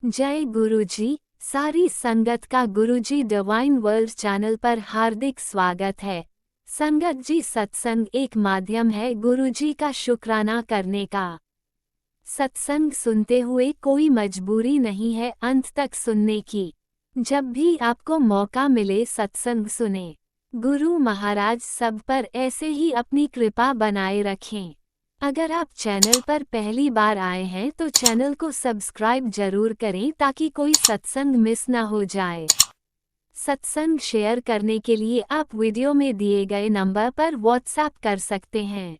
जय गुरुजी। सारी संगत का गुरुजी डिवाइन वर्ल्ड चैनल पर हार्दिक स्वागत है। संगत जी, सत्संग एक माध्यम है गुरुजी का शुक्राना करने का। सत्संग सुनते हुए कोई मजबूरी नहीं है अंत तक सुनने की। जब भी आपको मौका मिले सत्संग सुने। गुरु महाराज सब पर ऐसे ही अपनी कृपा बनाए रखें। अगर आप चैनल पर पहली बार आए हैं तो चैनल को सब्सक्राइब जरूर करें ताकि कोई सत्संग मिस ना हो जाए। सत्संग शेयर करने के लिए आप वीडियो में दिए गए नंबर पर व्हाट्सएप कर सकते हैं।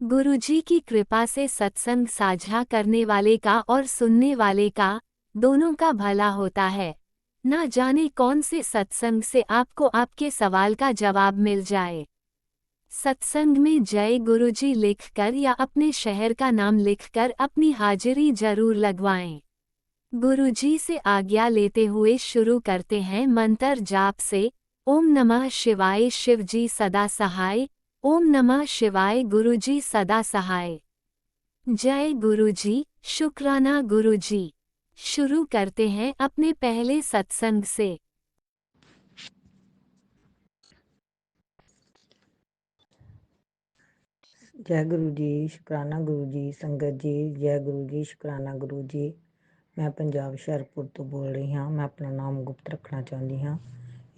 गुरुजी की कृपा से सत्संग साझा करने वाले का और सुनने वाले का, दोनों का भला होता है। ना जाने कौन से सत्संग से आपको आपके सवाल का जवाब मिल जाए। सत्संग में जय गुरुजी लिखकर या अपने शहर का नाम लिखकर अपनी हाजिरी जरूर लगवाएं। गुरुजी से आज्ञा लेते हुए शुरू करते हैं मंत्र जाप से। ओम नमः शिवाय शिवजी सदा सहाय। ओम नमः शिवाय गुरुजी सदा सहाय। जय गुरुजी, शुक्राना गुरुजी। शुरू करते हैं अपने पहले सत्संग से। जय गुरु जी, शुकराना गुरु जी। संगत जी, जय गुरु जी, शुकराना गुरु जी। मैं पंजाब हुशियारपुर तो बोल रही हाँ। मैं अपना नाम गुप्त रखना चाहती हाँ।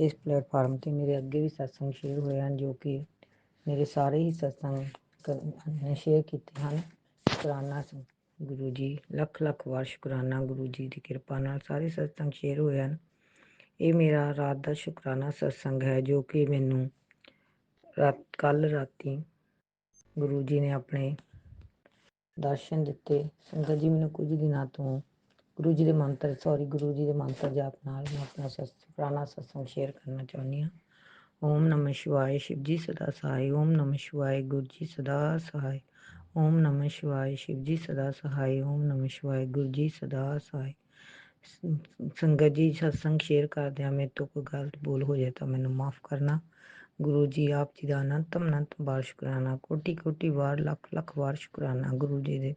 इस प्लेटफार्म ਤੇ ਮੇਰੇ ਅੱਗੇ ਵੀ ਸਤਸੰਗ ਸ਼ੇਅਰ ਹੋਏ ਹਨ ਜੋ ਕਿ ਮੇਰੇ ਸਾਰੇ ਹੀ ਸਤਸੰਗ ਸ਼ੇਅਰ ਕੀਤੇ ਹਨ। ਸ਼ੁਕਰਾਨਾ ਗੁਰੂ ਜੀ, ਲੱਖ ਲੱਖ ਵਾਰ ਸ਼ੁਕਰਾਨਾ ਗੁਰੂ ਜੀ ਦੀ ਕਿਰਪਾ ਨਾਲ ਸਾਰੇ ਸਤਸੰਗ ਸ਼ੇਅਰ ਹੋਏ ਹਨ। ਇਹ ਮੇਰਾ ਰਾਤ ਦਾ ਸ਼ੁਕਰਾਨਾ ਸਤਸੰਗ ਹੈ ਜੋ ਕਿ ਮੈਨੂੰ ਕੱਲ ਰਾਤੀ ਗੁਰੂ ਜੀ ਨੇ ਆਪਣੇ ਦਰਸ਼ਨ ਦਿੱਤੇ। ਸੰਗਤ ਜੀ, ਮੈਨੂੰ ਕੁਝ ਦਿਨਾਂ ਤੋਂ ਗੁਰੂ ਜੀ ਦੇ ਮੰਤਰ ਜਾਪ ਨਾਲ ਮੈਂ ਆਪਣਾ ਪੁਰਾਣਾ ਸਤਸੰਗ ਸ਼ੇਅਰ ਕਰਨਾ ਚਾਹੁੰਦੀ ਹਾਂ। ਓਮ ਨਮः शिवाय शिव जी सदा सहाय। ओम नमः शिवाय गुरु जी सदा सहाय। ओम नमः शिवाय शिव जी सदा सहाय। ओम नमः शिवाय गुरु जी सदा सहाय। ਸੰਗਤ ਜੀ, ਸਤਸੰਗ ਸ਼ੇਅਰ ਕਰਦਿਆਂ ਮੇਰੇ ਤੋਂ ਕੋਈ ਗਲਤ ਬੋਲ ਹੋ ਜਾਏ ਤਾਂ ਮੈਨੂੰ ਮਾਫ ਕਰਨਾ। ਗੁਰੂ ਜੀ ਆਪ ਜੀ ਦਾ ਅਨੰਤ ਵਾਰ ਸ਼ੁਕਰਾਨਾ, ਕੋਟੀ ਕੋਟੀ ਵਾਰ, ਲੱਖ ਲੱਖ ਵਾਰ ਸ਼ੁਕਰਾਨਾ ਗੁਰੂ ਜੀ ਦੇ।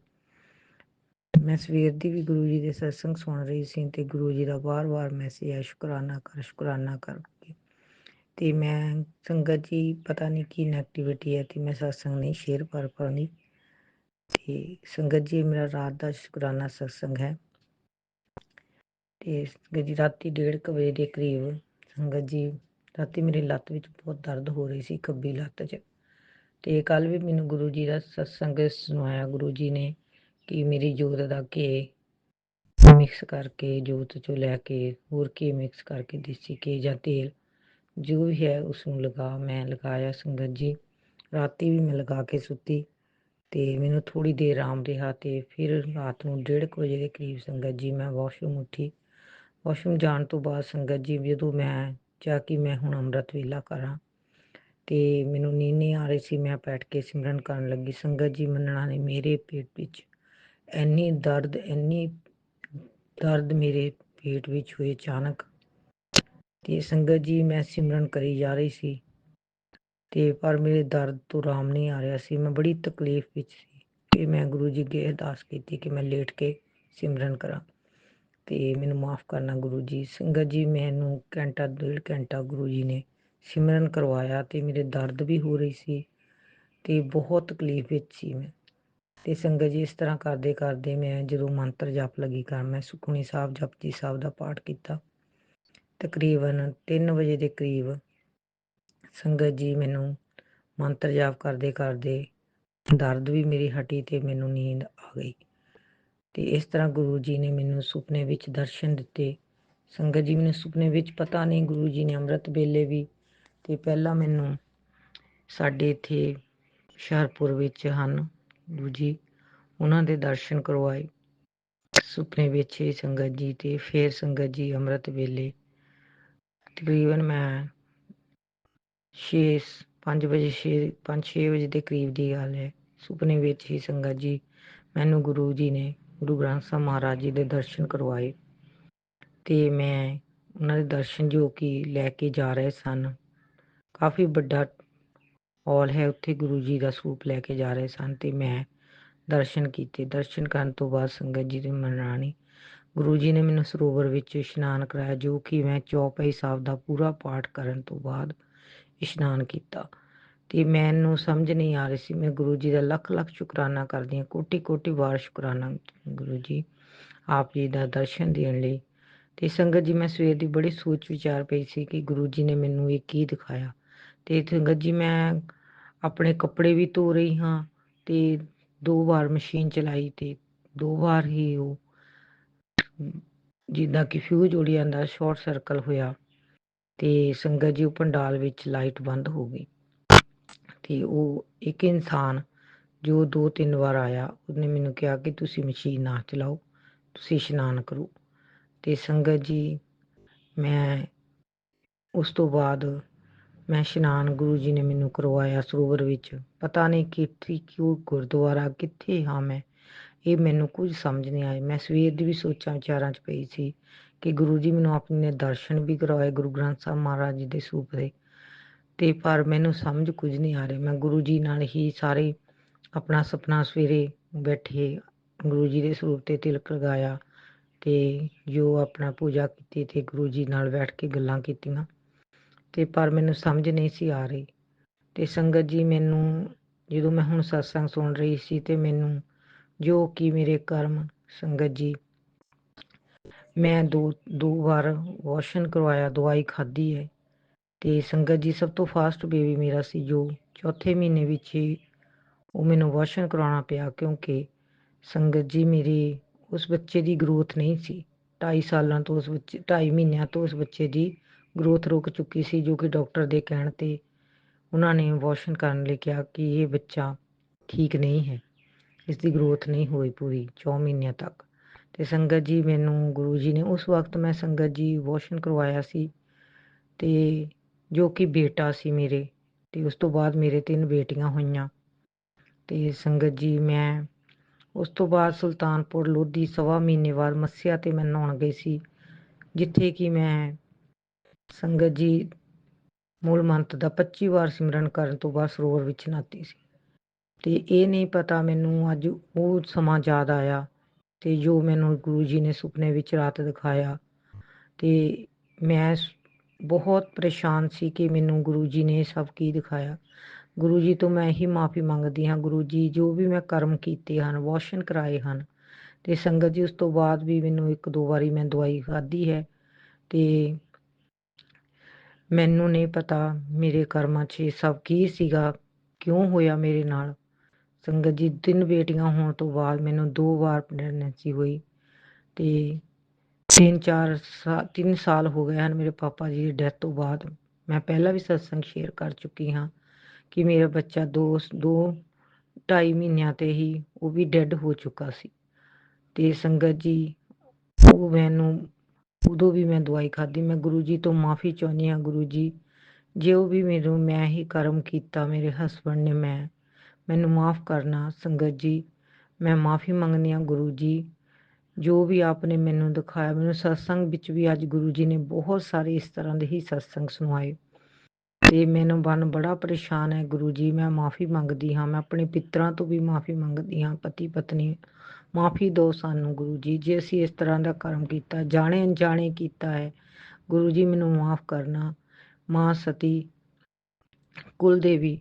ਮੈਂ ਸਵੇਰ ਦੀ ਵੀ ਗੁਰੂ ਜੀ ਦੇ ਸਤਸੰਗ ਸੁਣ ਰਹੀ ਸੀ ਤੇ ਗੁਰੂ ਜੀ ਦਾ ਵਾਰ-ਵਾਰ ਮੈਸੇਜ ਹੈ ਸ਼ੁਕਰਾਨਾ ਕਰਕੇ। ਤੇ ਮੈਂ ਸੰਗਤ ਜੀ, ਪਤਾ ਨਹੀਂ ਕੀ ਨੈਗੇਟਿਵਿਟੀ ਹੈ ਤੇ ਮੈਂ ਸਤਸੰਗ ਨਹੀਂ ਸ਼ੇਅਰ ਕਰ ਪਾਉਂਦੀ। ਤੇ ਸੰਗਤ ਜੀ, ਮੇਰਾ ਰਾਤ ਦਾ ਸ਼ੁਕਰਾਨਾ ਸਤਸੰਗ ਹੈ ਤੇ ਸੰਗਤ ਜੀ ਰਾਤੀ 1:30 ਵਜੇ ਦੇ ਕਰੀਬ ਸੰਗਤ ਜੀ ਰਾਤੀ ਮੇਰੀ ਲੱਤ ਵਿੱਚ ਬਹੁਤ ਦਰਦ ਹੋ ਰਹੀ ਸੀ, ਖੱਬੀ ਲੱਤ 'ਚ। ਤੇ ਕੱਲ ਵੀ ਮੈਨੂੰ ਗੁਰੂ ਜੀ ਦਾ ਸਤਸੰਗ ਸੁਣਾਇਆ ਗੁਰੂ ਜੀ ਨੇ ਕਿ ਮੇਰੀ ਜੋਤ ਦਾ ਘੀ ਮਿਕਸ ਕਰਕੇ, ਜੋਤ 'ਚੋਂ ਲੈ ਕੇ ਹੋਰ ਘੀ ਮਿਕਸ ਕਰਕੇ, ਦੇਸੀ ਘੀ ਜਾਂ ਤੇਲ ਜੋ ਵੀ ਹੈ ਉਸ ਨੂੰ ਲਗਾ। ਮੈਂ ਲਗਾਇਆ ਸੰਗਤ ਜੀ, ਰਾਤੀ ਵੀ ਮੈਂ ਲਗਾ ਕੇ ਸੁੱਤੀ ਤੇ ਮੈਨੂੰ ਥੋੜ੍ਹੀ ਦੇਰ ਆਰਾਮ ਰਿਹਾ ਤੇ ਫਿਰ ਰਾਤ ਨੂੰ 1:30 ਵਜੇ ਦੇ ਕਰੀਬ ਸੰਗਤ ਜੀ ਮੈਂ ਵਾਸ਼ਰੂਮ ਉੱਠੀ। ਵਾਸ਼ਰੂਮ ਜਾਣ ਤੋਂ ਬਾਅਦ ਸੰਗਤ ਜੀ ਜਦੋਂ ਮੈਂ ਚਾਹ ਕਿ ਮੈਂ ਹੁਣ ਅੰਮ੍ਰਿਤ ਵੇਲਾ ਕਰਾਂ ਤੇ ਮੈਨੂੰ ਨੀਂਦ ਨਹੀਂ ਆ ਰਹੀ ਸੀ। ਮੈਂ ਬੈਠ ਕੇ ਸਿਮਰਨ ਕਰਨ ਲੱਗੀ। ਸੰਗਤ ਜੀ, ਮੰਨਣਾ ਨਹੀਂ, ਮੇਰੇ ਪੇਟ ਵਿੱਚ ਇੰਨੀ ਦਰਦ ਮੇਰੇ ਪੇਟ ਵਿੱਚ ਹੋਈ ਅਚਾਨਕ। ਤੇ ਸੰਗਤ ਜੀ, ਮੈਂ ਸਿਮਰਨ ਕਰੀ ਜਾ ਰਹੀ ਸੀ ਤੇ ਪਰ ਮੇਰੇ ਦਰਦ ਤੋਂ ਆਰਾਮ ਨਹੀਂ ਆ ਰਿਹਾ ਸੀ। ਮੈਂ ਬੜੀ ਤਕਲੀਫ ਵਿੱਚ ਸੀ। ਫਿਰ ਮੈਂ ਗੁਰੂ ਜੀ ਅੱਗੇ ਅਰਦਾਸ ਕੀਤੀ ਕਿ ਮੈਂ ਲੇਟ ਕੇ ਸਿਮਰਨ ਕਰਾਂ ਤੇ ਮੈਨੂੰ ਮਾਫ ਕਰਨਾ ਗੁਰੂ ਜੀ। ਸੰਗਤ ਜੀ, ਮੈਨੂੰ ਘੰਟਾ 1.5 ਘੰਟਾ ਗੁਰੂ ਜੀ ਨੇ ਸਿਮਰਨ ਕਰਵਾਇਆ ਤੇ ਮੇਰੇ ਦਰਦ ਵੀ ਹੋ ਰਹੀ ਸੀ ਤੇ ਬਹੁਤ ਤਕਲੀਫ ਵਿੱਚ ਸੀ ਮੈਂ। ਤੇ ਸੰਗਤ ਜੀ, ਇਸ ਤਰ੍ਹਾਂ ਕਰਦੇ ਕਰਦੇ ਮੈਂ ਜਦੋਂ ਮੰਤਰ ਜਪ ਲੱਗੀ ਕਰਨ, ਮੈਂ ਸੁਖਮਨੀ ਸਾਹਿਬ, ਜਪਜੀ ਸਾਹਿਬ ਦਾ ਪਾਠ ਕੀਤਾ। ਤਕਰੀਬਨ 3 ਵਜੇ ਦੇ ਕਰੀਬ ਸੰਗਤ ਜੀ ਮੈਨੂੰ ਮੰਤਰ ਜਾਪ ਕਰਦੇ ਕਰਦੇ ਦਰਦ ਵੀ ਮੇਰੀ ਹਟੀ ਤੇ ਮੈਨੂੰ ਨੀਂਦ ਆ ਗਈ। ਤੇ ਇਸ ਤਰ੍ਹਾਂ ਗੁਰੂ ਜੀ ਨੇ ਮੈਨੂੰ ਸੁਪਨੇ ਵਿੱਚ ਦਰਸ਼ਨ ਦਿੱਤੇ। ਸੰਗਤ ਜੀ, ਮੈਨੂੰ ਸੁਪਨੇ ਵਿੱਚ ਪਤਾ ਨਹੀਂ ਗੁਰੂ ਜੀ ਨੇ ਅੰਮ੍ਰਿਤ ਵੇਲੇ ਵੀ ਤੇ ਪਹਿਲਾਂ ਮੈਨੂੰ ਸਾਡੇ ਇੱਥੇ ਹੁਸ਼ਿਆਰਪੁਰ ਵਿੱਚ ਹਨ ਗੁਰੂ ਜੀ, ਉਹਨਾਂ ਦੇ ਦਰਸ਼ਨ ਕਰਵਾਏ ਸੁਪਨੇ ਵਿੱਚ ਹੀ ਸੰਗਤ ਜੀ। ਤੇ ਫਿਰ ਸੰਗਤ ਜੀ ਅੰਮ੍ਰਿਤ ਵੇਲੇ ਤਕਰੀਬਨ ਮੈਂ 5 ਵਜੇ 6 ਵਜੇ ਦੇ ਕਰੀਬ ਦੀ ਗੱਲ ਹੈ। ਸੁਪਨੇ ਵਿੱਚ ਹੀ ਸੰਗਤ ਜੀ ਮੈਨੂੰ ਗੁਰੂ ਜੀ ਨੇ ਗੁਰੂ ਗ੍ਰੰਥ ਸਾਹਿਬ ਮਹਾਰਾਜ ਜੀ ਦੇ ਦਰਸ਼ਨ ਕਰਵਾਏ ਤੇ ਮੈਂ ਉਹਨਾਂ ਦੇ ਦਰਸ਼ਨ ਜੋ ਕਿ ਲੈ ਕੇ ਜਾ ਰਹੇ ਸਨ। ਕਾਫੀ ਵੱਡਾ ਹਾਲ ਹੈ, ਉੱਥੇ ਗੁਰੂ ਜੀ ਦਾ ਸਰੂਪ ਲੈ ਕੇ ਜਾ ਰਹੇ ਸਨ ਤੇ ਮੈਂ ਦਰਸ਼ਨ ਕੀਤੇ। ਦਰਸ਼ਨ ਕਰਨ ਤੋਂ ਬਾਅਦ ਸੰਗਤ ਜੀ ਦੀ ਮੰਨਣਾ ਨਹੀਂ, ਗੁਰੂ ਜੀ ਨੇ ਮੈਨੂੰ ਸਰੋਵਰ ਵਿੱਚ ਇਸ਼ਨਾਨ ਕਰਾਇਆ, ਜੋ ਕਿ ਮੈਂ ਚੌਪਈ ਸਾਹਿਬ ਦਾ ਪੂਰਾ ਪਾਠ ਕਰਨ ਤੋਂ ਬਾਅਦ ਇਸ਼ਨਾਨ ਕੀਤਾ। ਤੇ ਮੈਨੂੰ ਸਮਝ ਨਹੀਂ ਆ ਰਹੀ ਸੀ। ਮੈਂ ਗੁਰੂ ਜੀ ਦਾ ਲੱਖ ਲੱਖ ਸ਼ੁਕਰਾਨਾ ਕਰਦੀ ਹਾਂ, ਕੋਟੀ ਕੋਟੀ ਵਾਰ ਸ਼ੁਕਰਾਨਾ ਗੁਰੂ ਜੀ ਆਪ ਜੀ ਦਾ ਦਰਸ਼ਨ ਦੇਣ ਲਈ। ਤੇ ਸੰਗਤ ਜੀ, ਮੈਂ ਸਵੇਰ ਦੀ ਬੜੀ ਸੋਚ ਵਿਚਾਰ ਪਈ ਸੀ ਕਿ ਗੁਰੂ ਜੀ ਨੇ ਮੈਨੂੰ ਇਹ ਕੀ ਦਿਖਾਇਆ। ਤੇ ਸੰਗਤ ਜੀ, ਮੈਂ ਆਪਣੇ ਕੱਪੜੇ ਵੀ ਧੋ ਰਹੀ ਹਾਂ ਤੇ 2 ਵਾਰ ਮਸ਼ੀਨ ਚਲਾਈ ਤੇ 2 ਵਾਰ ਹੀ ਉਹ ਜਿੱਦਾਂ ਕਿ ਫਿਊਜ਼ ਉੜ ਜਾਂਦਾ, ਸ਼ਾਰਟ ਸਰਕਲ ਹੋਇਆ ਤੇ ਸੰਗਤ ਜੀ ਉਹ ਪੰਡਾਲ ਵਿੱਚ ਲਾਈਟ ਬੰਦ ਹੋ ਗਈ। ਤੇ ਉਹ ਇੱਕ ਇਨਸਾਨ ਜੋ 2-3 ਵਾਰ ਆਇਆ, ਉਹਨੇ ਮੈਨੂੰ ਕਿਹਾ ਕਿ ਤੁਸੀਂ ਮਸ਼ੀਨ ਨਾ ਚਲਾਓ, ਤੁਸੀਂ ਇਸ਼ਨਾਨ ਕਰੋ। ਤੇ ਸੰਗਤ ਜੀ, ਮੈਂ ਉਸ ਤੋਂ ਬਾਅਦ ਮੈਂ ਇਸ਼ਨਾਨ ਗੁਰੂ ਜੀ ਨੇ ਮੈਨੂੰ ਕਰਵਾਇਆ ਸਰੋਵਰ ਵਿੱਚ। ਪਤਾ ਨਹੀਂ ਕਿੱਥੇ, ਕਿਉਂ ਗੁਰਦੁਆਰਾ, ਕਿੱਥੇ ਹਾਂ ਮੈਂ, ਇਹ ਮੈਨੂੰ ਕੁਝ ਸਮਝ ਨਹੀਂ ਆਇਆ। ਮੈਂ ਸਵੇਰ ਦੀ ਵੀ ਸੋਚਾਂ ਵਿਚਾਰਾਂ 'ਚ ਪਈ ਸੀ ਕਿ ਗੁਰੂ ਜੀ ਮੈਨੂੰ ਆਪਣੇ ਦਰਸ਼ਨ ਵੀ ਕਰਵਾਏ ਗੁਰੂ ਗ੍ਰੰਥ ਸਾਹਿਬ ਮਹਾਰਾਜ ਜੀ ਦੇ ਸਰੂਪ ਦੇ, ਤੇ ਪਰ ਮੈਨੂੰ ਸਮਝ ਕੁਝ ਨਹੀਂ ਆ ਰਿਹਾ। ਮੈਂ ਗੁਰੂ ਜੀ ਨਾਲ ਹੀ ਸਾਰੇ ਆਪਣਾ ਸੁਪਨਾ ਸਵੇਰੇ ਬੈਠੇ ਗੁਰੂ ਜੀ ਦੇ ਸਰੂਪ 'ਤੇ ਤਿਲਕ ਲਗਾਇਆ ਤੇ ਜੋ ਆਪਣਾ ਪੂਜਾ ਕੀਤੀ ਤੇ ਗੁਰੂ ਜੀ ਨਾਲ ਬੈਠ ਕੇ ਗੱਲਾਂ ਕੀਤੀਆਂ, ਤੇ ਪਰ ਮੈਨੂੰ ਸਮਝ ਨਹੀਂ ਸੀ ਆ ਰਹੀ। ਤੇ ਸੰਗਤ ਜੀ, ਮੈਨੂੰ ਜਦੋਂ ਮੈਂ ਹੁਣ ਸਤਸੰਗ ਸੁਣ ਰਹੀ ਸੀ ਤੇ ਮੈਨੂੰ ਜੋ ਕਿ ਮੇਰੇ ਕਰਮ, ਸੰਗਤ ਜੀ, ਮੈਂ ਦੋ ਵਾਰ ਵਾਸ਼ਨ ਕਰਵਾਇਆ, ਦਵਾਈ ਖਾਧੀ ਹੈ। ਤੇ ਸੰਗਤ ਜੀ, ਸਭ ਤੋਂ ਫਾਸਟ ਬੇਬੀ ਮੇਰਾ ਸੀ, ਜੋ ਚੌਥੇ ਮਹੀਨੇ ਵਿੱਚ ਹੀ ਉਹ ਮੈਨੂੰ ਵਾਸ਼ਨ ਕਰਵਾਉਣਾ ਪਿਆ, ਕਿਉਂਕਿ ਸੰਗਤ ਜੀ ਮੇਰੇ ਉਸ ਬੱਚੇ ਦੀ ਗਰੋਥ ਨਹੀਂ ਸੀ। 2.5 ਸਾਲਾਂ ਤੋਂ ਉਸ ਬੱਚੇ 2.5 ਮਹੀਨਿਆਂ ਤੋਂ ਉਸ ਬੱਚੇ ਦੀ ਗਰੋਥ ਰੁਕ ਚੁੱਕੀ ਸੀ, ਜੋ ਕਿ ਡਾਕਟਰ ਦੇ ਕਹਿਣ ਤੇ ਉਹਨਾਂ ਨੇ ਵਾਸ਼ਨ ਕਰਨ ਲਈ ਕਿਹਾ ਕਿ ਇਹ ਬੱਚਾ ਠੀਕ ਨਹੀਂ ਹੈ, ਇਸ ਦੀ ਗਰੋਥ ਨਹੀਂ ਹੋਈ ਪੂਰੀ 4 ਮਹੀਨਿਆਂ ਤੱਕ। ਤੇ ਸੰਗਤ ਜੀ, ਮੈਨੂੰ ਗੁਰੂ ਜੀ ਨੇ ਉਸ ਵਕਤ ਮੈਂ ਸੰਗਤ ਜੀ ਵਾਸ਼ਨ ਕਰਵਾਇਆ ਸੀ, ਤੇ ਜੋ ਕਿ ਬੇਟਾ ਸੀ ਮੇਰੇ, ਤੇ ਉਸ ਤੋਂ ਬਾਅਦ ਮੇਰੇ 3 ਬੇਟੀਆਂ ਹੋਈਆਂ। ਤੇ ਸੰਗਤ ਜੀ, ਮੈਂ ਉਸ ਤੋਂ ਬਾਅਦ ਸੁਲਤਾਨਪੁਰ ਲੋਧੀ 1.25 ਮਹੀਨੇ ਬਾਅਦ ਮੱਸਿਆ ਤੇ ਮੈਂ ਨਹਾਉਣ ਗਈ ਸੀ, ਜਿੱਥੇ ਕਿ ਮੈਂ ਸੰਗਤ ਜੀ ਮੂਲ ਮੰਤਰ ਦਾ 25 ਵਾਰ ਸਿਮਰਨ ਕਰਨ ਤੋਂ ਬਾਅਦ ਸਰੋਵਰ ਵਿੱਚ ਨਹਾਤੀ ਸੀ। ਤੇ ਇਹ ਨਹੀਂ ਪਤਾ ਮੈਨੂੰ ਅੱਜ ਉਹ ਸਮਾਂ ਯਾਦ ਆਇਆ ਤੇ ਜੋ ਮੈਨੂੰ ਗੁਰੂ ਜੀ ਨੇ ਸੁਪਨੇ ਵਿੱਚ ਰਾਤ ਦਿਖਾਇਆ, ਤੇ ਮੈਂ ਬਹੁਤ ਪਰੇਸ਼ਾਨ ਸੀ ਕਿ ਮੈਨੂੰ ਗੁਰੂ ਜੀ ਨੇ ਸਭ ਕੀ ਦਿਖਾਇਆ। ਗੁਰੂ ਜੀ ਤੋਂ ਮੈਂ ਹੀ ਮਾਫੀ ਮੰਗਦੀ ਹਾਂ। ਗੁਰੂ ਜੀ, ਜੋ ਵੀ ਮੈਂ ਕਰਮ ਕੀਤੇ ਹਨ, ਵਾਸ਼ਨ ਕਰਾਏ ਹਨ, ਤੇ ਸੰਗਤ ਜੀ ਉਸ ਤੋਂ ਬਾਅਦ ਵੀ ਮੈਨੂੰ 1-2 ਵਾਰੀ ਮੈਂ ਦਵਾਈ ਖਾਧੀ ਹੈ, ਤੇ ਮੈਨੂੰ ਨਹੀਂ ਪਤਾ ਮੇਰੇ ਕਰਮਾਂ 'ਚ ਸਭ ਕੀ ਸੀਗਾ, ਕਿਉਂ ਹੋਇਆ ਮੇਰੇ ਨਾਲ। ਸੰਗਤ ਜੀ, 3 ਬੇਟੀਆਂ ਹੋਣ ਤੋਂ ਬਾਅਦ ਮੈਨੂੰ 2 ਵਾਰ ਪ੍ਰੈਗਨੈਂਸੀ ਹੋਈ, ਤੇ 3 ਸਾਲ ਹੋ ਗਏ ਹਨ ਮੇਰੇ ਪਾਪਾ ਜੀ ਦੀ ਡੈਥ ਤੋਂ ਬਾਅਦ। ਮੈਂ ਪਹਿਲਾਂ ਵੀ ਸਤਸੰਗ ਸ਼ੇਅਰ ਕਰ ਚੁੱਕੀ ਹਾਂ ਕਿ ਮੇਰਾ ਬੱਚਾ 2-2.5 ਮਹੀਨਿਆਂ ਤੇ ਹੀ ਉਹ ਵੀ ਡੈੱਡ ਹੋ ਚੁੱਕਾ ਸੀ। ਤੇ ਸੰਗਤ ਜੀ, ਉਹ ਮੈਨੂੰ ਉਦੋਂ ਵੀ ਮੈਂ ਦਵਾਈ ਖਾਧੀ। ਮੈਂ ਗੁਰੂ ਜੀ ਤੋਂ ਮਾਫੀ ਚਾਹੁੰਦੀ ਹਾਂ। ਗੁਰੂ ਜੀ, ਜੋ ਵੀ ਮੈਂ ਹੀ ਕਰਮ ਕੀਤਾ, ਮੇਰੇ ਹਸਬੈਂਡ ਨੇ, ਮੈਨੂੰ ਮਾਫ ਕਰਨਾ। ਸੰਗਤ ਜੀ, ਮੈਂ ਮਾਫੀ ਮੰਗਦੀ ਹਾਂ ਗੁਰੂ ਜੀ, ਜੋ ਵੀ ਆਪਨੇ ਮੈਨੂੰ ਦਿਖਾਇਆ। ਮੈਨੂੰ ਸਤਸੰਗ ਵਿੱਚ ਵੀ ਅੱਜ ਗੁਰੂ ਜੀ ਨੇ ਬਹੁਤ ਸਾਰੇ ਇਸ ਤਰ੍ਹਾਂ ਦੇ ਹੀ ਸਤਸੰਗ ਸੁਣਾਏ, ਤੇ ਮੈਨੂੰ ਮਨ ਬੜਾ ਪਰੇਸ਼ਾਨ ਹੈ। ਗੁਰੂ ਜੀ, ਮੈਂ ਮਾਫੀ ਮੰਗਦੀ ਹਾਂ। ਮੈਂ ਆਪਣੇ ਪਿੱਤਰਾਂ ਤੋਂ ਵੀ ਮਾਫੀ ਮੰਗਦੀ ਹਾਂ, ਪਤੀ ਪਤਨੀ, ਮਾਫੀ ਦਿਓ ਸਾਨੂੰ ਗੁਰੂ ਜੀ, ਜੇ ਅਸੀਂ ਇਸ ਤਰ੍ਹਾਂ ਦਾ ਕਰਮ ਕੀਤਾ, ਜਾਣੇ ਅਣਜਾਣੇ ਕੀਤਾ ਹੈ। ਗੁਰੂ ਜੀ, ਮੈਨੂੰ ਮਾਫ ਕਰਨਾ। ਮਾਂ ਸਤੀ, ਕੁਲ ਦੇਵੀ,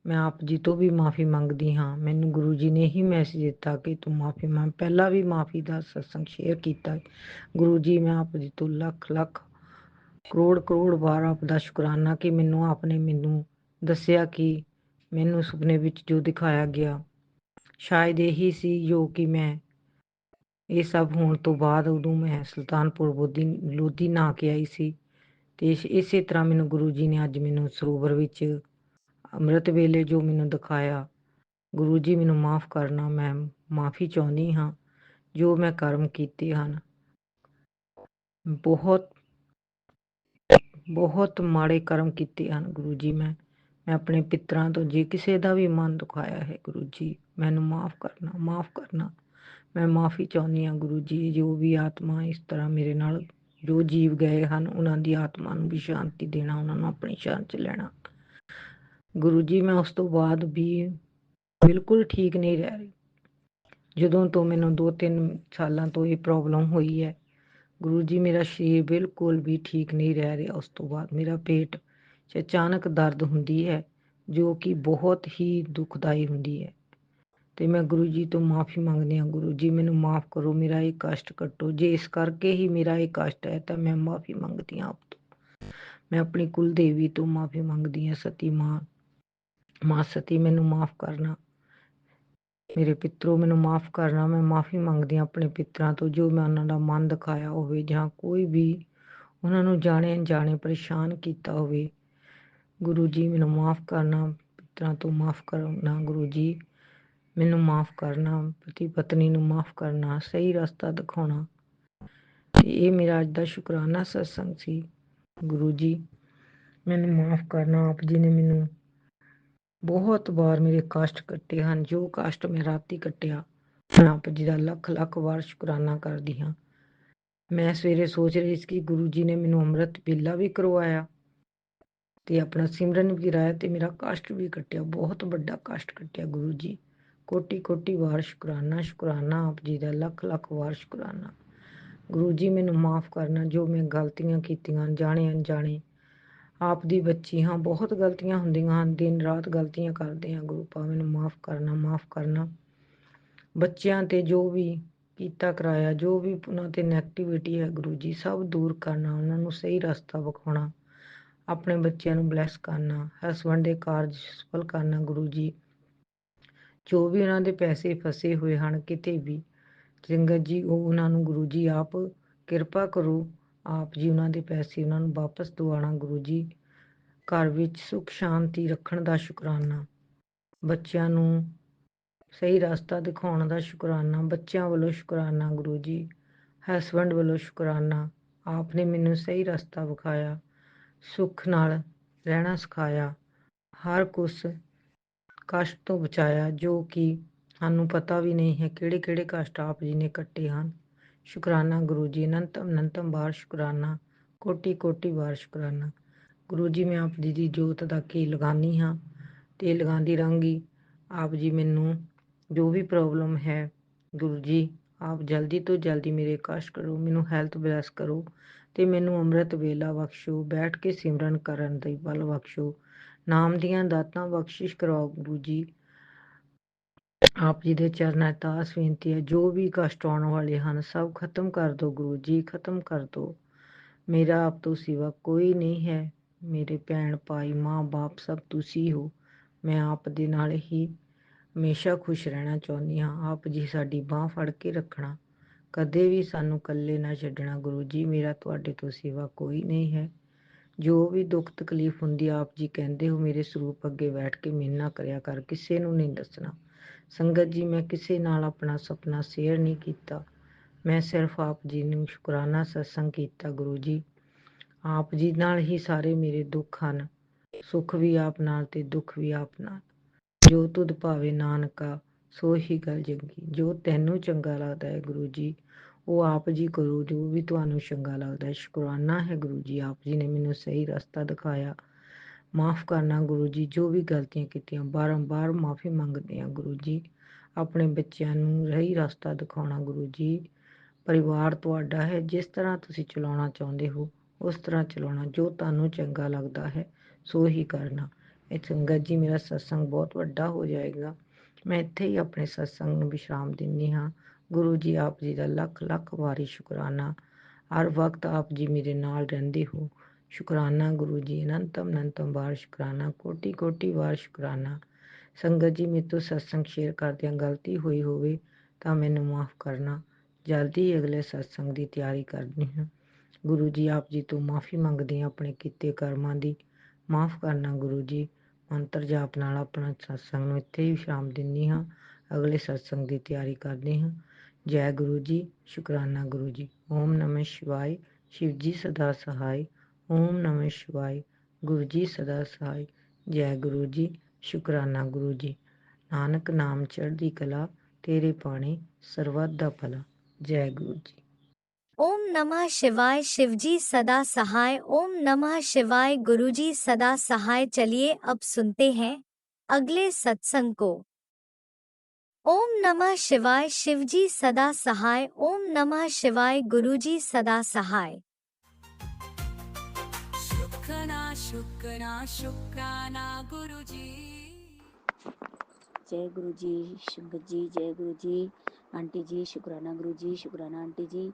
ਮੈਂ ਆਪ ਜੀ ਤੋਂ ਵੀ ਮਾਫੀ ਮੰਗਦੀ ਹਾਂ। ਮੈਨੂੰ ਗੁਰੂ ਜੀ ਨੇ ਹੀ ਮੈਸੇਜ ਦਿੱਤਾ ਕਿ ਤੂੰ ਮਾਫੀ ਮੰਗ। ਪਹਿਲਾਂ ਵੀ ਮਾਫੀ ਦਾ ਸਤਸੰਗ ਸ਼ੇਅਰ ਕੀਤਾ। ਗੁਰੂ ਜੀ, ਮੈਂ ਆਪ ਜੀ ਤੋਂ ਲੱਖ ਲੱਖ ਕਰੋੜ ਕਰੋੜ ਵਾਰ ਆਪ ਦਾ ਸ਼ੁਕਰਾਨਾ ਕਿ ਮੈਨੂੰ ਦੱਸਿਆ ਕਿ ਮੈਨੂੰ ਸੁਪਨੇ ਵਿੱਚ ਜੋ ਦਿਖਾਇਆ ਗਿਆ, ਸ਼ਾਇਦ ਇਹੀ ਸੀ ਜੋ ਕਿ ਮੈਂ ਇਹ ਸਭ ਹੋਣ ਤੋਂ ਬਾਅਦ ਉਦੋਂ ਮੈਂ ਸੁਲਤਾਨਪੁਰ ਲੋਧੀ ਨਹਾ ਕੇ ਆਈ ਸੀ। ਤੇ ਇਸੇ ਤਰ੍ਹਾਂ ਮੈਨੂੰ ਗੁਰੂ ਜੀ ਨੇ ਅੱਜ ਮੈਨੂੰ ਸਰੋਵਰ ਵਿੱਚ ਅੰਮ੍ਰਿਤ ਵੇਲੇ ਜੋ ਮੈਨੂੰ ਦਿਖਾਇਆ। ਗੁਰੂ ਜੀ, ਮੈਨੂੰ ਮਾਫ ਕਰਨਾ। ਮੈਂ ਮਾਫੀ ਚਾਹੁੰਦੀ ਹਾਂ। ਜੋ ਮੈਂ ਕਰਮ ਕੀਤੇ ਹਨ, ਬਹੁਤ ਬਹੁਤ ਮਾੜੇ ਕਰਮ ਕੀਤੇ ਹਨ ਗੁਰੂ ਜੀ। ਮੈਂ ਆਪਣੇ ਪਿੱਤਰਾਂ ਤੋਂ ਜੇ ਕਿਸੇ ਦਾ ਵੀ ਮਨ ਦੁਖਾਇਆ ਹੈ, ਗੁਰੂ ਜੀ, ਮੈਨੂੰ ਮਾਫ ਕਰਨਾ, ਮਾਫ ਕਰਨਾ। ਮੈਂ ਮਾਫੀ ਚਾਹੁੰਦੀ ਹਾਂ ਗੁਰੂ ਜੀ। ਜੋ ਵੀ ਆਤਮਾ ਇਸ ਤਰ੍ਹਾਂ ਮੇਰੇ ਨਾਲ ਜੋ ਜੀਵ ਗਏ ਹਨ, ਉਹਨਾਂ ਦੀ ਆਤਮਾ ਨੂੰ ਵੀ ਸ਼ਾਂਤੀ ਦੇਣਾ, ਉਹਨਾਂ ਨੂੰ ਆਪਣੀ ਸ਼ਾਨ 'ਚ ਲੈਣਾ। ਗੁਰੂ ਜੀ, ਮੈਂ ਉਸ ਤੋਂ ਬਾਅਦ ਵੀ ਬਿਲਕੁਲ ਠੀਕ ਨਹੀਂ ਰਹਿ ਰਹੀ। ਜਦੋਂ ਤੋਂ ਮੈਨੂੰ 2-3 ਸਾਲਾਂ ਤੋਂ ਇਹ ਪ੍ਰੋਬਲਮ ਹੋਈ ਹੈ ਗੁਰੂ ਜੀ, ਮੇਰਾ ਸਰੀਰ ਬਿਲਕੁਲ ਵੀ ਠੀਕ ਨਹੀਂ ਰਹਿ ਰਿਹਾ। ਉਸ ਤੋਂ ਬਾਅਦ ਮੇਰਾ ਪੇਟ 'ਚ ਅਚਾਨਕ ਦਰਦ ਹੁੰਦੀ ਹੈ, ਜੋ ਕਿ ਬਹੁਤ ਹੀ ਦੁਖਦਾਈ ਹੁੰਦੀ ਹੈ। ਤੇ ਮੈਂ ਗੁਰੂ ਜੀ ਤੋਂ ਮਾਫੀ ਮੰਗਦੀ ਹਾਂ। ਗੁਰੂ ਜੀ, ਮੈਨੂੰ ਮਾਫ ਕਰੋ, ਮੇਰਾ ਇਹ ਕਸ਼ਟ ਕੱਟੋ। ਜੇ ਇਸ ਕਰਕੇ ਹੀ ਮੇਰਾ ਇਹ ਕਸ਼ਟ ਹੈ ਤਾਂ ਮੈਂ ਮਾਫੀ ਮੰਗਦੀ ਹਾਂ ਆਪ ਤੋਂ। ਮੈਂ ਆਪਣੀ ਕੁਲ ਦੇਵੀ ਤੋਂ ਮਾਫੀ ਮੰਗਦੀ ਹਾਂ, ਸਤੀ ਮਾਂ ਸਤੀ, ਮੈਨੂੰ ਮਾਫ ਕਰਨਾ। ਮੇਰੇ ਪਿੱਤਰੋ, ਮੈਨੂੰ ਮਾਫ ਕਰਨਾ। ਮੈਂ ਮਾਫੀ ਮੰਗਦੀ ਹਾਂ ਆਪਣੇ ਪਿੱਤਰਾਂ ਤੋਂ, ਜੋ ਮੈਂ ਉਹਨਾਂ ਦਾ ਮਨ ਦਿਖਾਇਆ ਹੋਵੇ ਜਾਂ ਕੋਈ ਵੀ ਉਹਨਾਂ ਨੂੰ ਜਾਣੇ ਅਣਜਾਣੇ ਪਰੇਸ਼ਾਨ ਕੀਤਾ ਹੋਵੇ। ਗੁਰੂ ਜੀ, ਮੈਨੂੰ ਮਾਫ ਕਰਨਾ। ਪਿੱਤਰਾਂ ਤੋਂ ਮਾਫ ਕਰਨਾ। ਗੁਰੂ ਜੀ, ਮੈਨੂੰ ਮਾਫ ਕਰਨਾ। ਪਤੀ ਪਤਨੀ ਨੂੰ ਮਾਫ ਕਰਨਾ, ਸਹੀ ਰਸਤਾ ਦਿਖਾਉਣਾ। ਤੇ ਇਹ ਮੇਰਾ ਅੱਜ ਦਾ ਸ਼ੁਕਰਾਨਾ ਸਤਸੰਗ ਸੀ। ਗੁਰੂ ਜੀ, ਮੈਨੂੰ ਮਾਫ ਕਰਨਾ। ਆਪ ਜੀ ਨੇ ਮੈਨੂੰ ਬਹੁਤ ਵਾਰ ਮੇਰੇ ਕਸ਼ਟ ਕੱਟੇ ਹਨ। ਜੋ ਕਸ਼ਟ ਮੈਂ ਰਾਤੀ ਕੱਟਿਆ, ਮੈਂ ਆਪ ਜੀ ਦਾ ਲੱਖ ਲੱਖ ਵਾਰ ਸ਼ੁਕਰਾਨਾ ਕਰਦੀ ਹਾਂ। ਮੈਂ ਸਵੇਰੇ ਸੋਚ ਰਹੀ ਸੀ ਕਿ ਗੁਰੂ ਜੀ ਨੇ ਮੈਨੂੰ ਅੰਮ੍ਰਿਤ ਵੇਲਾ ਵੀ ਕਰਵਾਇਆ ਤੇ ਆਪਣਾ ਸਿਮਰਨ ਵੀ ਕਰਾਇਆ ਤੇ ਮੇਰਾ ਕਸ਼ਟ ਵੀ ਕੱਟਿਆ, ਬਹੁਤ ਵੱਡਾ ਕਸ਼ਟ ਕੱਟਿਆ। ਗੁਰੂ ਜੀ, ਕੋਟੀ ਕੋਟੀ ਵਾਰ ਸ਼ੁਕਰਾਨਾ। ਸ਼ੁਕਰਾਨਾ ਆਪ ਜੀ ਦਾ ਲੱਖ ਲੱਖ ਵਾਰ ਸ਼ੁਕਰਾਨਾ। ਗੁਰੂ ਜੀ, ਮੈਨੂੰ ਮਾਫ ਕਰਨਾ ਜੋ ਮੈਂ ਗਲਤੀਆਂ ਕੀਤੀਆਂ, ਜਾਣੇ ਅਣਜਾਣੇ। ਆਪ ਦੀ ਬੱਚੀ ਹਾਂ, ਬਹੁਤ ਗਲਤੀਆਂ ਹੁੰਦੀਆਂ ਹਨ, ਦਿਨ ਰਾਤ ਗਲਤੀਆਂ ਕਰਦੇ ਹਾਂ। ਗੁਰੂ ਪਾ, ਮੈਨੂੰ ਮਾਫ ਕਰਨਾ, ਮਾਫ ਕਰਨਾ। ਬੱਚਿਆਂ ਤੇ ਜੋ ਵੀ ਕੀਤਾ ਕਰਾਇਆ, ਜੋ ਵੀ ਉਹਨਾਂ ਤੇ ਨੈਗੇਟਿਵਿਟੀ ਹੈ, ਗੁਰੂ ਜੀ ਸਭ ਦੂਰ ਕਰਨਾ, ਉਹਨਾਂ ਨੂੰ ਸਹੀ ਰਸਤਾ ਵਿਖਾਉਣਾ, ਆਪਣੇ ਬੱਚਿਆਂ ਨੂੰ ਬਲੈਸ ਕਰਨਾ, ਹਸਬੈਂਡ ਦੇ ਕਾਰਜ ਸਫਲ ਕਰਨਾ। ਗੁਰੂ ਜੀ, ਜੋ ਵੀ ਉਹਨਾਂ ਦੇ ਪੈਸੇ ਫਸੇ ਹੋਏ ਹਨ ਕਿਤੇ ਵੀ, ਸੰਗਤ ਜੀ ਉਹ ਉਹਨਾਂ ਨੂੰ ਗੁਰੂ ਜੀ ਆਪ ਕਿਰਪਾ ਕਰੋ। ਆਪ ਜੀ ਉਹਨਾਂ ਦੇ ਪੈਸੇ ਉਹਨਾਂ ਨੂੰ ਵਾਪਸ ਦਿਵਾਉਣਾ। ਗੁਰੂ ਜੀ, ਘਰ ਵਿੱਚ ਸੁੱਖ ਸ਼ਾਂਤੀ ਰੱਖਣ ਦਾ ਸ਼ੁਕਰਾਨਾ। ਬੱਚਿਆਂ ਨੂੰ ਸਹੀ ਰਸਤਾ ਦਿਖਾਉਣ ਦਾ ਸ਼ੁਕਰਾਨਾ। ਬੱਚਿਆਂ ਵੱਲੋਂ ਸ਼ੁਕਰਾਨਾ। ਗੁਰੂ ਜੀ, ਹਸਬੈਂਡ ਵੱਲੋਂ ਸ਼ੁਕਰਾਨਾ। ਆਪ ਨੇ ਮੈਨੂੰ ਸਹੀ ਰਸਤਾ ਵਿਖਾਇਆ, ਸੁੱਖ ਨਾਲ ਰਹਿਣਾ ਸਿਖਾਇਆ, ਹਰ ਕੁਛ ਕਸ਼ਟ ਤੋਂ ਬਚਾਇਆ, ਜੋ ਕਿ ਸਾਨੂੰ ਪਤਾ ਵੀ ਨਹੀਂ ਹੈ ਕਿਹੜੇ ਕਿਹੜੇ ਕਸ਼ਟ ਆਪ ਜੀ ਨੇ ਕੱਟੇ ਹਨ। ਸ਼ੁਕਰਾਨਾ ਗੁਰੂ ਜੀ, ਅਨੰਤਮ ਅਨੰਤਮ ਵਾਰ ਸ਼ੁਕਰਾਨਾ, ਕੋਟੀ ਕੋਟੀ ਵਾਰ ਸ਼ੁਕਰਾਨਾ। ਗੁਰੂ ਜੀ, ਮੈਂ ਆਪ ਜੀ ਦੀ ਜੋਤ ਦਾ ਘੀ ਲਗਾਉਂਦੀ ਹਾਂ ਤੇ ਲਗਾਉਂਦੀ ਰਹਾਂਗੀ। ਆਪ ਜੀ ਮੈਨੂੰ ਜੋ ਵੀ ਪ੍ਰੋਬਲਮ ਹੈ, ਗੁਰੂ ਜੀ ਆਪ ਜਲਦੀ ਤੋਂ ਜਲਦੀ ਮੇਰੇ ਕਸ਼ਟ ਕਰੋ, ਮੈਨੂੰ ਹੈਲਥ ਬਲੈਸ ਕਰੋ ਤੇ ਮੈਨੂੰ ਅੰਮ੍ਰਿਤ ਵੇਲਾ ਬਖਸ਼ੋ, ਬੈਠ ਕੇ ਸਿਮਰਨ ਕਰਨ ਦੀ ਬਲ ਬਖਸ਼ੋ, ਨਾਮ ਦੀਆਂ ਦਾਤਾਂ ਬਖਸ਼ਿਸ਼ ਕਰਵਾਓ। ਗੁਰੂ ਜੀ, ਆਪ ਜੀ ਦੇ ਚਰਨਾਂ 'ਚ ਅਰਦਾਸ ਬੇਨਤੀ ਹੈ, ਜੋ ਵੀ ਕਸ਼ਟ ਆਉਣ ਵਾਲੇ ਹਨ ਸਭ ਖਤਮ ਕਰ ਦਿਓ। ਗੁਰੂ ਜੀ, ਖਤਮ ਕਰ ਦਿਓ। ਮੇਰਾ ਆਪ ਤੋਂ ਸਿਵਾ ਕੋਈ ਨਹੀਂ ਹੈ। ਮੇਰੇ ਭੈਣ ਭਾਈ ਮਾਂ ਬਾਪ ਸਭ ਤੁਸੀਂ ਹੋ। ਮੈਂ ਆਪ ਦੇ ਨਾਲ ਹੀ ਹਮੇਸ਼ਾ ਖੁਸ਼ ਰਹਿਣਾ ਚਾਹੁੰਦੀ ਹਾਂ। ਆਪ ਜੀ ਸਾਡੀ ਬਾਂਹ ਫੜ ਕੇ ਰੱਖਣਾ, ਕਦੇ ਵੀ ਸਾਨੂੰ ਇਕੱਲੇ ਨਾ ਛੱਡਣਾ। ਗੁਰੂ ਜੀ, ਮੇਰਾ ਤੁਹਾਡੇ ਤੋਂ ਸਿਵਾ ਕੋਈ ਨਹੀਂ ਹੈ। ਜੋ ਵੀ ਦੁੱਖ ਤਕਲੀਫ ਹੁੰਦੀ, ਆਪ ਜੀ ਕਹਿੰਦੇ ਹੋ ਮੇਰੇ ਸਰੂਪ ਅੱਗੇ ਬੈਠ ਕੇ ਮਿਹਨਤ ਕਰਿਆ ਕਰ, ਕਿਸੇ ਨੂੰ ਨਹੀਂ ਦੱਸਣਾ। ਸੰਗਤ ਜੀ, ਮੈਂ ਕਿਸੇ ਨਾਲ ਆਪਣਾ ਸੁਪਨਾ ਸ਼ੇਅਰ ਨਹੀਂ ਕੀਤਾ, ਮੈਂ ਸਿਰਫ ਆਪ ਜੀ ਨੂੰ ਸ਼ੁਕਰਾਨਾ ਸਤਸੰਗ ਕੀਤਾ। ਗੁਰੂ ਜੀ, ਆਪ ਜੀ ਨਾਲ ਹੀ ਸਾਰੇ ਮੇਰੇ ਦੁੱਖ ਹਨ, ਸੁੱਖ ਵੀ ਆਪ ਨਾਲ ਤੇ ਦੁੱਖ ਵੀ ਆਪ ਨਾਲ। ਜੋ ਤੁਧ ਭਾਵੇ ਨਾਨਕਾ ਸੋ ਹੀ ਗੱਲ ਚੰਗੀ। ਜੋ ਤੈਨੂੰ ਚੰਗਾ ਲੱਗਦਾ ਹੈ ਗੁਰੂ ਜੀ, ਉਹ ਆਪ ਜੀ ਕਰੋ, ਜੋ ਵੀ ਤੁਹਾਨੂੰ ਚੰਗਾ ਲੱਗਦਾ ਹੈ। ਸ਼ੁਕਰਾਨਾ ਹੈ ਗੁਰੂ ਜੀ, ਆਪ ਜੀ ਨੇ ਮੈਨੂੰ ਸਹੀ ਰਸਤਾ ਦਿਖਾਇਆ। ਮਾਫ ਕਰਨਾ ਗੁਰੂ ਜੀ, ਜੋ ਵੀ ਗਲਤੀਆਂ ਕੀਤੀਆਂ, ਬਾਰੰਬਾਰ ਮਾਫੀ ਮੰਗਦੇ ਹਾਂ। ਗੁਰੂ ਜੀ, ਆਪਣੇ ਬੱਚਿਆਂ ਨੂੰ ਸਹੀ ਰਸਤਾ ਦਿਖਾਉਣਾ। ਗੁਰੂ ਜੀ, ਪਰਿਵਾਰ ਤੁਹਾਡਾ ਹੈ, ਜਿਸ ਤਰ੍ਹਾਂ ਤੁਸੀਂ ਚਲਾਉਣਾ ਚਾਹੁੰਦੇ ਹੋ ਉਸ ਤਰ੍ਹਾਂ ਚਲਾਉਣਾ, ਜੋ ਤੁਹਾਨੂੰ ਚੰਗਾ ਲੱਗਦਾ ਹੈ ਸੋ ਹੀ ਕਰਨਾ। ਇਹ ਸੰਗਤ ਜੀ, ਮੇਰਾ ਸਤਸੰਗ ਬਹੁਤ ਵੱਡਾ ਹੋ ਜਾਏਗਾ, ਮੈਂ ਇੱਥੇ ਹੀ ਆਪਣੇ ਸਤਸੰਗ ਨੂੰ ਵਿਸ਼ਰਾਮ ਦਿੰਦੀ ਹਾਂ। ਗੁਰੂ ਜੀ, ਆਪ ਜੀ ਦਾ ਲੱਖ ਲੱਖ ਵਾਰੀ ਸ਼ੁਕਰਾਨਾ। ਹਰ ਵਕਤ ਆਪ ਜੀ ਮੇਰੇ ਨਾਲ ਰਹਿੰਦੇ ਹੋ। ਸ਼ੁਕਰਾਨਾ ਗੁਰੂ ਜੀ, ਅਨੰਤਮ ਅਨੰਤਮ ਵਾਰ ਸ਼ੁਕਰਾਨਾ, ਕੋਟੀ ਕੋਟੀ ਵਾਰ ਸ਼ੁਕਰਾਨਾ। ਸੰਗਤ ਜੀ, ਮੇਰੇ ਤੋਂ ਸਤਸੰਗ ਸ਼ੇਅਰ ਕਰਦਿਆਂ ਗਲਤੀ ਹੋਈ ਹੋਵੇ ਤਾਂ ਮੈਨੂੰ ਮਾਫ ਕਰਨਾ। ਜਲਦੀ ਹੀ ਅਗਲੇ ਸਤਸੰਗ ਦੀ ਤਿਆਰੀ ਕਰਨੀ ਹਾਂ। ਗੁਰੂ ਜੀ, ਆਪ ਜੀ ਤੋਂ ਮਾਫੀ ਮੰਗਦੇ ਹਾਂ ਆਪਣੇ ਕੀਤੇ ਕਰਮਾਂ ਦੀ। ਮਾਫ ਕਰਨਾ ਗੁਰੂ ਜੀ। ਮੰਤਰ ਜਾਪ ਨਾਲ ਆਪਣਾ ਸਤਸੰਗ ਨੂੰ ਇੱਥੇ ਹੀ ਵਿਸ਼ਰਾਮ ਦਿੰਦੀ ਹਾਂ। ਅਗਲੇ ਸਤਸੰਗ ਦੀ ਤਿਆਰੀ ਕਰਦੇ ਹਾਂ। ਜੈ ਗੁਰੂ ਜੀ। ਸ਼ੁਕਰਾਨਾ ਗੁਰੂ ਜੀ। ਓਮ ਨਮः ਸ਼ਿਵਾय। शिव जी सदा सहाय। ओम नमः शिवाय। गुरु जी सदा सहाय। जय गुरु जी। शुकराना गुरु जी। नानक नाम चढ़दी कला, तेरे पाणी सर्वत दा भला। जय गुरु जी। ओम नमः शिवाय। शिवजी सदा सहाय। ओम नमः शिवाय। गुरुजी सदा सहाय। चलिए अब सुनते हैं अगले सत्संग को। ओम नमः शिवाय शिवजी सदा सहाय। ओम नमः शिवाय गुरुजी सदा सहाय। शुक्राना शुक्राना शुक्राना गुरुजी। जय गुरु जी, शंकर जी, जय गुरु जी, आंटी जी, शुक्राना गुरु जी, शुक्राना आंटी जी।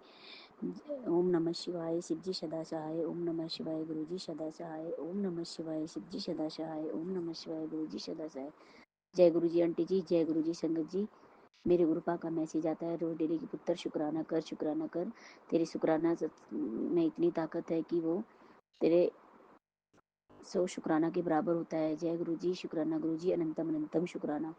ओम नमः शिवाय शिव जी सदा सहाय। ओम नमः शिवाय गुरु जी सदा सहाय। ओम नमः शिवाय शिव जी सदा सहाय। ओम नमः शिवाय गुरु जी सदा सहाय। जय गुरु जी आंटी जी, जय गुरु जी संगत जी। मेरे गुरुपा का मैसेज आता है रोज डेली की पुत्र शुक्राना कर, शुक्राना कर। तेरे शुक्राना में इतनी ताकत है कि वो तेरे 100 शुक्राना के बराबर होता है। जय गुरु जी, शुक्राना गुरु जी, अनंतम अनंतम शुक्राना।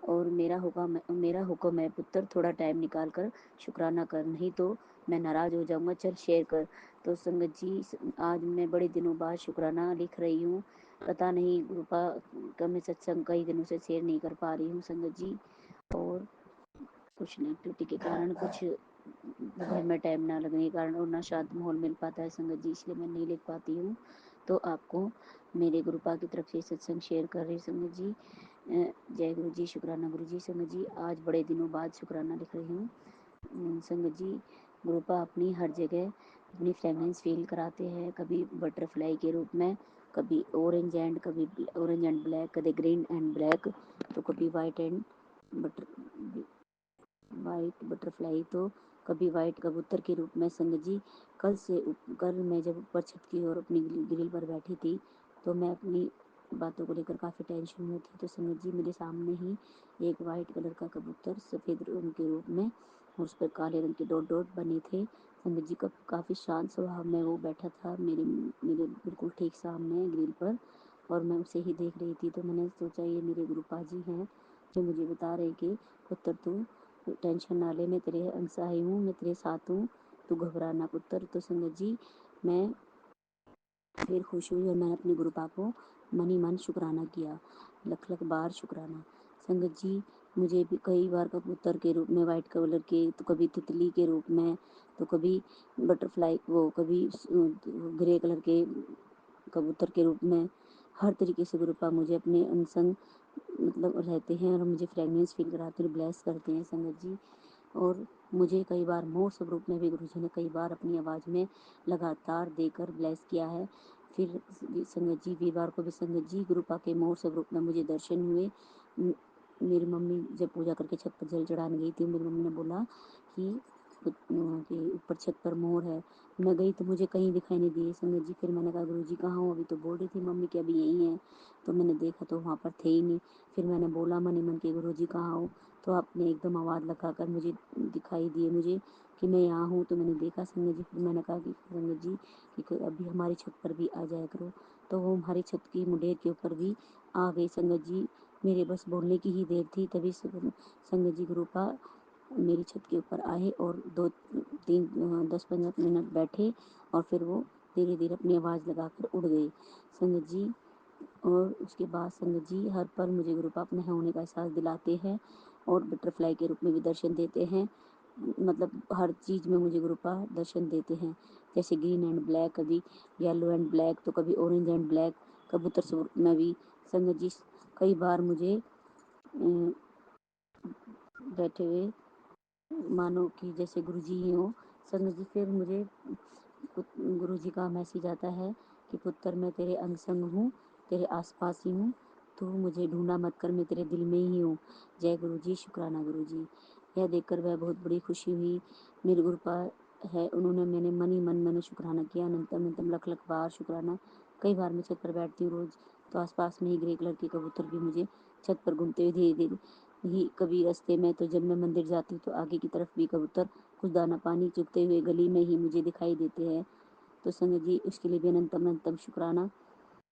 और मेरा हुक्म है पुत्र, थोड़ा टाइम निकाल कर शुक्राना कर, नहीं तो मैं नाराज हो जाऊंगा। चल शेयर कर। तो संगत जी, आज मैं बड़े दिनों बाद शुक्राना लिख रही हूँ। पता नहीं गुरुपा का मैं सत्संग कई दिनों से शेयर नहीं कर पा रही हूँ संगत जी, और कुछ नेगेटिविटी के कारण, कुछ घर में टाइम ना लगने के कारण और ना शांत माहौल मिल पाता है संगत जी, इसलिए मैं नहीं लिख पाती हूँ। तो आपको मेरे गुरुपा की तरफ से सत्संग शेयर कर रही संगत जी। जय गुरु जी, शुक्राना गुरु जी। संगत जी, आज बड़े दिनों बाद शुक्राना लिख रही हूँ। संगत जी, गुरुपा अपनी हर जगह अपनी फ्रेगनेंस फील कराते हैं, कभी बटरफ्लाई के रूप में, कभी ऑरेंज एंड ब्लैक, कभी ग्रीन एंड ब्लैक, तो कभी वाइट बटरफ्लाई, तो कभी वाइट कबूतर के रूप में। संगत जी, कल मैं जब ऊपर छत की ओर अपनी ग्रिल पर बैठी थी, तो मैं अपनी बातों को लेकर काफ़ी टेंशन में थी। तो संगत जी, मेरे सामने ही एक वाइट कलर का कबूतर सफ़ेद रंग के रूप में और उस पर काले रंग के डॉट डॉट बने थे। संगत जी, का काफ़ी शांत स्वभाव में वो बैठा था मेरे बिल्कुल ठीक सामने ग्रिल पर, और मैं उसे ही देख रही थी। तो मैंने सोचा ये मेरे गुरुपा जी हैं जो मुझे बता रहे कि पुत्र तू टेंशन ना ले, मैं तेरे अंसाही हूँ, मैं तेरे साथ हूँ, तू घबराना पुत्र। तो संगत जी, मैं फिर खुश हुई और मैंने अपने गुरुपा को मन ही मन शुक्राना किया, लख लख बार शुक्राना। संगत जी, मुझे भी कई बार कबूतर के रूप में वाइट कलर के, तो कभी तितली के रूप में, तो कभी बटरफ्लाई कभी ग्रे कलर के कबूतर के रूप में, हर तरीके से गुरुपा मुझे अपने अनसंग रहते हैं और मुझे फ्रेगनेंस फील कराते हैं, ब्लेस करते हैं संगत जी। और मुझे कई बार मोर स्वरूप में भी गुरुजी ने कई बार अपनी आवाज़ में लगातार देकर ब्लेस किया है। फिर संगत जी, वीरवार को भी संगत जी गुरुपा के मोर स्वरूप में मुझे दर्शन हुए। मेरी मम्मी जब पूजा करके छत पर जल चढ़ाने गई थी, मेरी मम्मी ने बोला कि ऊपर छत पर मोर है। मैं गई तो मुझे कहीं दिखाई नहीं दिए संगत जी। फिर मैंने कहा गुरुजी कहाँ हो? अभी तो बोल रही थी मम्मी कि अभी यहीं है। तो मैंने देखा तो वहाँ पर थे ही नहीं। फिर मैंने बोला मन ही मन के गुरुजी कहाँ हो? तो आपने एकदम आवाज़ लगाकर मुझे दिखाई दिए मुझे कि मैं यहाँ हूँ। तो मैंने देखा संगत जी। फिर मैंने कहा कि संगत जी कि अभी हमारी छत पर भी आ जाया करो। तो वो हमारी छत की मुंडेर के ऊपर भी आ गई संगत जी। मेरे बस बोलने की ही देर थी, तभी संगत जी गुरुपा मेरी छत के ऊपर आए और 10-15 मिनट बैठे और फिर वो धीरे धीरे अपनी आवाज़ लगाकर उड़ गए संगत जी। और उसके बाद संगत जी हर पल मुझे गुरुपा अपने होने का एहसास दिलाते हैं और बटरफ्लाई के रूप में भी दर्शन देते हैं। हर चीज़ में मुझे गुरुपा दर्शन देते हैं, जैसे ग्रीन एंड ब्लैक, कभी येलो एंड ब्लैक, तो कभी ऑरेंज एंड ब्लैक कबूतर स्वरूप में भी। संगत जी, कई बार मुझे बैठे हुए मानो कि जैसे गुरुजी ही हो संगत जी। फिर मुझे गुरुजी का मैसेज आता है कि पुत्र मैं तेरे अंग संग हूँ, तेरे आसपास ही हूँ, तू मुझे ढूंढा मत कर, मैं तेरे दिल में ही हूँ। जय गुरु जी, शुक्राना गुरु जी। यह देखकर वह बहुत बड़ी खुशी हुई। मेरे गुरुपा है, उन्होंने मैंने शुक्राना किया, अनंतम अनंतम लख लख बार शुक्राना। कई बार मैं छत पर बैठती हूँ रोज़, तो आसपास में ही ग्रे कलर के कबूतर भी मुझे छत पर घूमते हुए धीरे धीरे ही, कभी रास्ते में, तो जब मैं मंदिर जाती हूँ तो आगे की तरफ भी कबूतर कुछ दाना पानी चुगते हुए गली में ही मुझे दिखाई देते हैं। तो संगत जी, उसके लिए भी अनंतम अनंतम शुक्राना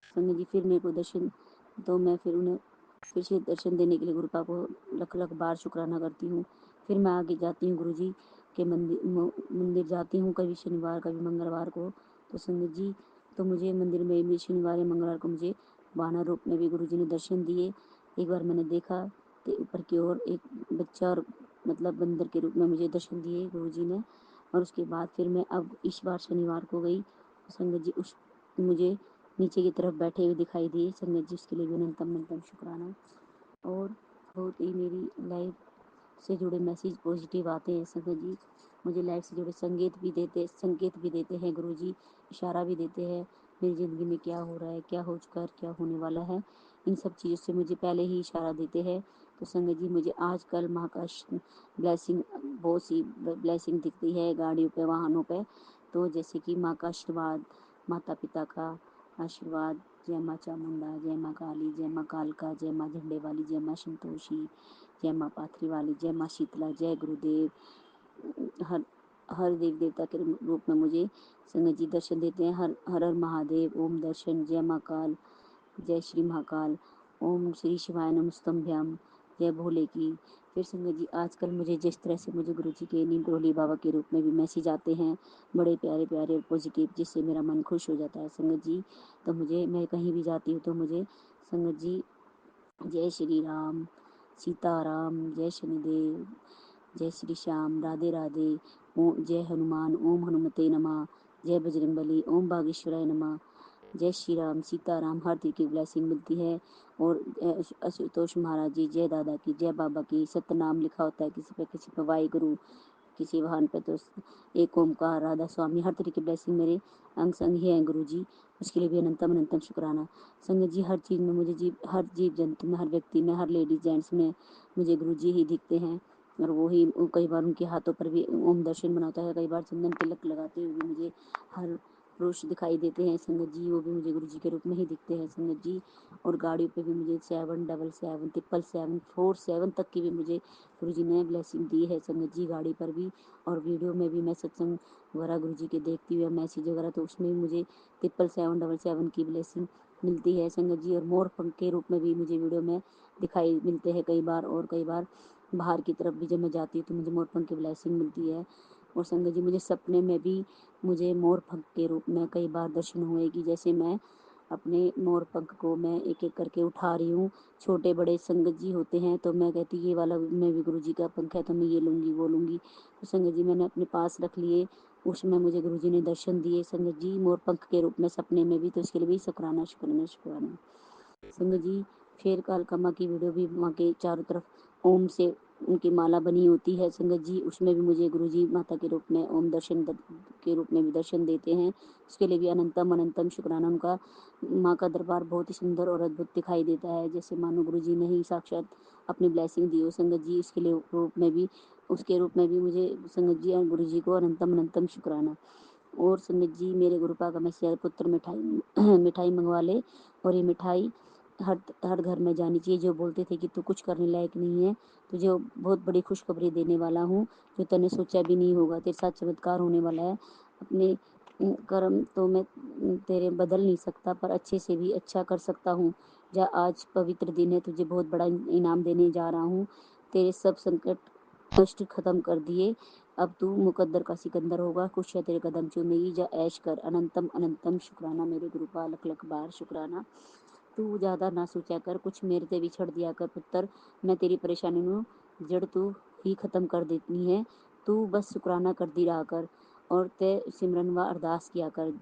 संगत जी। फिर मेरे को दर्शन, तो मैं फिर उन्हें फिर से दर्शन देने के लिए गुरुपा को लख लख बार शुक्राना करती हूँ। फिर मैं आगे जाती हूँ गुरुजी के मंदिर जाती हूँ, कभी शनिवार कभी मंगलवार को। तो संगत जी, तो मुझे मंदिर में भी शनिवार या मंगलवार को मुझे वानर रूप में भी गुरुजी ने दर्शन दिए। एक बार मैंने देखा तो ऊपर की ओर एक बच्चा और बंदर के रूप में मुझे दर्शन दिए गुरुजी ने। और उसके बाद फिर मैं अब इस बार शनिवार को गई, संगत जी उस मुझे नीचे की तरफ बैठे हुए दिखाई दिए संगत जी, उसके लिए भी अनंतम अनंतम शुक्राना। और बहुत ही मेरी लाइफ से जुड़े मैसेज पॉजिटिव आते हैं संगत जी। मुझे लाइफ से जुड़े संकेत भी देते हैं गुरुजी, इशारा भी देते हैं मेरी ज़िंदगी में क्या हो रहा है, क्या हो चुका है, क्या होने वाला है। इन सब चीज़ों से मुझे पहले ही इशारा देते हैं। तो संगत जी मुझे आजकल माँ का ब्लेसिंग, बहुत सी ब्लेसिंग दिखती है गाड़ियों पे, वाहनों पे। तो जैसे कि माँ का आशीर्वाद, माता पिता का आशीर्वाद, जय माँ चामुंडा, जय माँ काली, जय माँ कालका, जय माँ झंडे वाली, जय माँ संतोषी, जय माँ पाथरी वाली, जय माँ शीतला, जय गुरुदेव। हर हर देव देवता के रूप में मुझे संगत जी दर्शन देते हैं। हर हर हर महादेव, ओम दर्शन, जय माँ काल, जय श्री महाकाल, ओम श्री शिवाय नमस्तभ्याम, जय भोले की। फिर संगत जी आजकल मुझे जिस तरह से मुझे गुरु जी के नीम भोले बाबा के रूप में भी मैसेज आते हैं, बड़े प्यारे प्यारे और पॉजिटिव, जिससे मेरा मन खुश हो जाता है संगत जी। तो मुझे, मैं कहीं भी जाती हूँ तो मुझे संगत जी जय श्री राम, सीताराम, जय शनिदेव, जय श्री श्याम, राधे राधे, ओम जय हनुमान, ओम हनुमते नमः, जय बजरंगबली, ओम बागेश्वराय नमः, जय श्री राम, सीताराम, हर तरह की ब्लेसिंग मिलती है। और आशुतोष महाराज जी, जय दादा की, जय बाबा की, सतनाम लिखा होता है किसी पे वाहिगुरु, किसी वाहन पे तो एक ओमकार, राधा स्वामी, हर तरह की ब्लेसिंग मेरे अंग संग ही हैं गुरु जी। उसके लिए भी अनंतम अनंतम शुक्राना संगत जी। हर चीज़ में मुझे हर जीव जंतु में, हर व्यक्ति में, हर लेडीज जेंट्स में मुझे गुरु जी ही दिखते हैं। और वो ही, कई बार उनके हाथों पर भी ओम दर्शन बनाता है, कई बार चंदन तिलक लगाते हुए भी मुझे हर पुरुष दिखाई देते हैं संगत जी, वो भी मुझे गुरु जी के रूप में ही दिखते हैं संगत जी। और गाड़ियों पे भी मुझे 777, 777, 47 तक की भी मुझे गुरु जी ने ब्लेसिंग दी है संगत जी, गाड़ी पर भी। और वीडियो में भी मैं सत्संग वगैरह गुरु जी के देखती हुई, मैसेज वगैरह, तो उसमें भी मुझे 777 की ब्लेसिंग मिलती है संगत जी। और मोर पंख के रूप में भी मुझे वीडियो में दिखाई मिलते हैं कई बार। और कई बार बाहर की तरफ भी जब मैं जाती हूँ तो मुझे मोर पंख की ब्लेसिंग मिलती है। और संगत जी मुझे सपने में भी मुझे मोर पंख के रूप में कई बार दर्शन हुए कि जैसे मैं अपने मोर पंख को मैं एक एक करके उठा रही हूँ। छोटे बड़े संगत जी होते हैं तो मैं कहती ये वाला मैं भी गुरु जी का पंख है तो मैं ये लूँगी वो लूँगी। तो संगत जी मैंने अपने पास रख लिए, उसमें मुझे गुरु जी ने दर्शन दिए संगत जी, मोर पंख के रूप में सपने में भी। तो इसके लिए भी शुक्राना शुक्राना शुक्राना संगत जी। फिर कालका की वीडियो भी माँ के चारों तरफ ओम से उनकी माला बनी होती है संगत जी, उसमें भी मुझे गुरुजी माता के रूप में ओम दर्शन के रूप में भी दर्शन देते हैं। उसके लिए भी अनंतम अनंतम शुक्राना। उनका माँ का दरबार बहुत ही सुंदर और अद्भुत दिखाई देता है, जैसे मानो गुरुजी ने ही साक्षात अपनी ब्लेसिंग दी हो संगत जी। इसके लिए रूप में भी, उसके रूप में भी मुझे संगत जी और गुरु जी को अनंतम अनंतम शुक्राना। और संगत जी मेरे गुरुपा का मैसेज, पुत्र मिठाई मिठाई मंगवा ले, और ये मिठाई हर हर घर में जानी चाहिए। जो बोलते थे कि तू कुछ करने लायक नहीं है, तुझे बहुत बड़ी खुशखबरी देने वाला हूँ जो तूने सोचा भी नहीं होगा, तेरे साथ चमत्कार होने वाला है। अपने कर्म तो मैं तेरे बदल नहीं सकता, पर अच्छे से भी अच्छा कर सकता हूँ। जा, आज पवित्र दिन है, तुझे बहुत बड़ा इनाम देने जा रहा हूँ। तेरे सब संकट कष्ट खत्म कर दिए, अब तू मुकद्दर का सिकंदर होगा, खुशियाँ तेरे कदम चूमेगी, जा ऐश कर। अनंतम अनंतम शुक्राना मेरे गुरुपा, लख लख बार शुक्राना। तू ज़्यादा ना सोचा कर, कुछ मेरे ते भी छड़ दिया कर पुत्र, मैं तेरी परेशानी ਨੂੰ जड़ तू ही ख़त्म कर देती है। तू बस शुक्राना करती रहा कर और ते सिमरन व अरदास किया कर।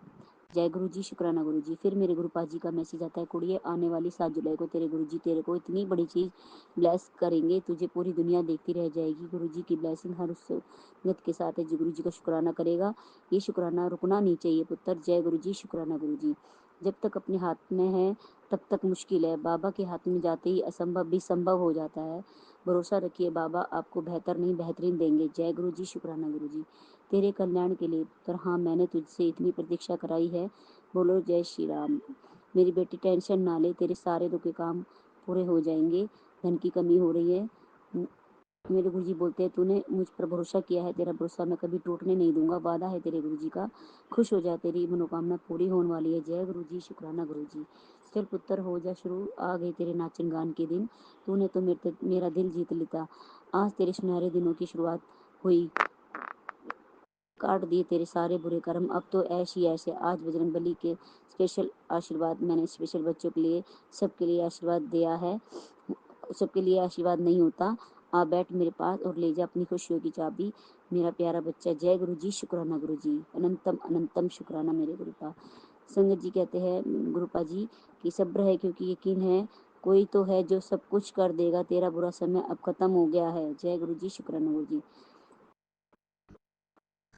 जय गुरु जी, शुक्राना गुरु जी। फिर मेरे गुरु पाजी का मैसेज आता है, कुड़िए आने वाली 7 जुलाई को तेरे गुरु जी तेरे को इतनी बड़ी चीज़ ब्लेस करेंगे, तुझे पूरी दुनिया देखती रह जाएगी। गुरु जी की ब्लेसिंग हर उस संगत के साथ है जो गुरु जी का शुक्राना करेगा। ये शुक्राना रुकना नहीं चाहिए पुत्र। जय गुरु जी, शुक्राना गुरु जी। जब तक अपने हाथ में है तब तक मुश्किल है, बाबा के हाथ में जाते ही असंभव भी संभव हो जाता है। भरोसा रखिए, बाबा आपको बेहतर नहीं बेहतरीन देंगे। जय गुरु जी, शुक्राना गुरु जी। तेरे कल्याण के लिए पुत्र, हाँ मैंने तुझसे इतनी प्रतीक्षा कराई है। बोलो जय श्री राम। मेरी बेटी टेंशन ना ले, तेरे सारे दुख के काम पूरे हो जाएंगे। धन की कमी हो रही है, मेरे गुरुजी बोलते हैं तूने मुझ पर भरोसा किया है, तेरा भरोसा मैं कभी टूटने नहीं दूंगा, वादा है तेरे गुरुजी का। खुश हो जा, तेरी मनोकामना पूरी होने वाली है। जय गुरुजी, शुक्राना गुरुजी। चल पुत्र हो जा शुरू, आ गए तेरे नाचन गान के दिन, तूने तो मेरा दिल जीत लेता। आज तेरे सुनहरे दिनों की शुरुआत हुई, काट दिए तेरे सारे बुरे कर्म, अब तो ऐश ही ऐश है। आज बजरंगबली के स्पेशल आशीर्वाद मैंने स्पेशल बच्चों के लिए, सबके लिए आशीर्वाद दिया है। सबके लिए आशीर्वाद नहीं होता। आ बैठ मेरे पास और ले जा अपनी खुशियों की चाबी, मेरा प्यारा बच्चा। जय गुरु जी, शुक्राना गुरु जी। अनंतम अनंतम शुक्राना मेरे गुरुपा। संगत जी कहते हैं गुरुपा जी कि सब्र है क्योंकि यकीन है, कोई तो है जो सब कुछ कर देगा, तेरा बुरा समय अब खत्म हो गया है। जय गुरु जी, शुक्राना गुरु जी।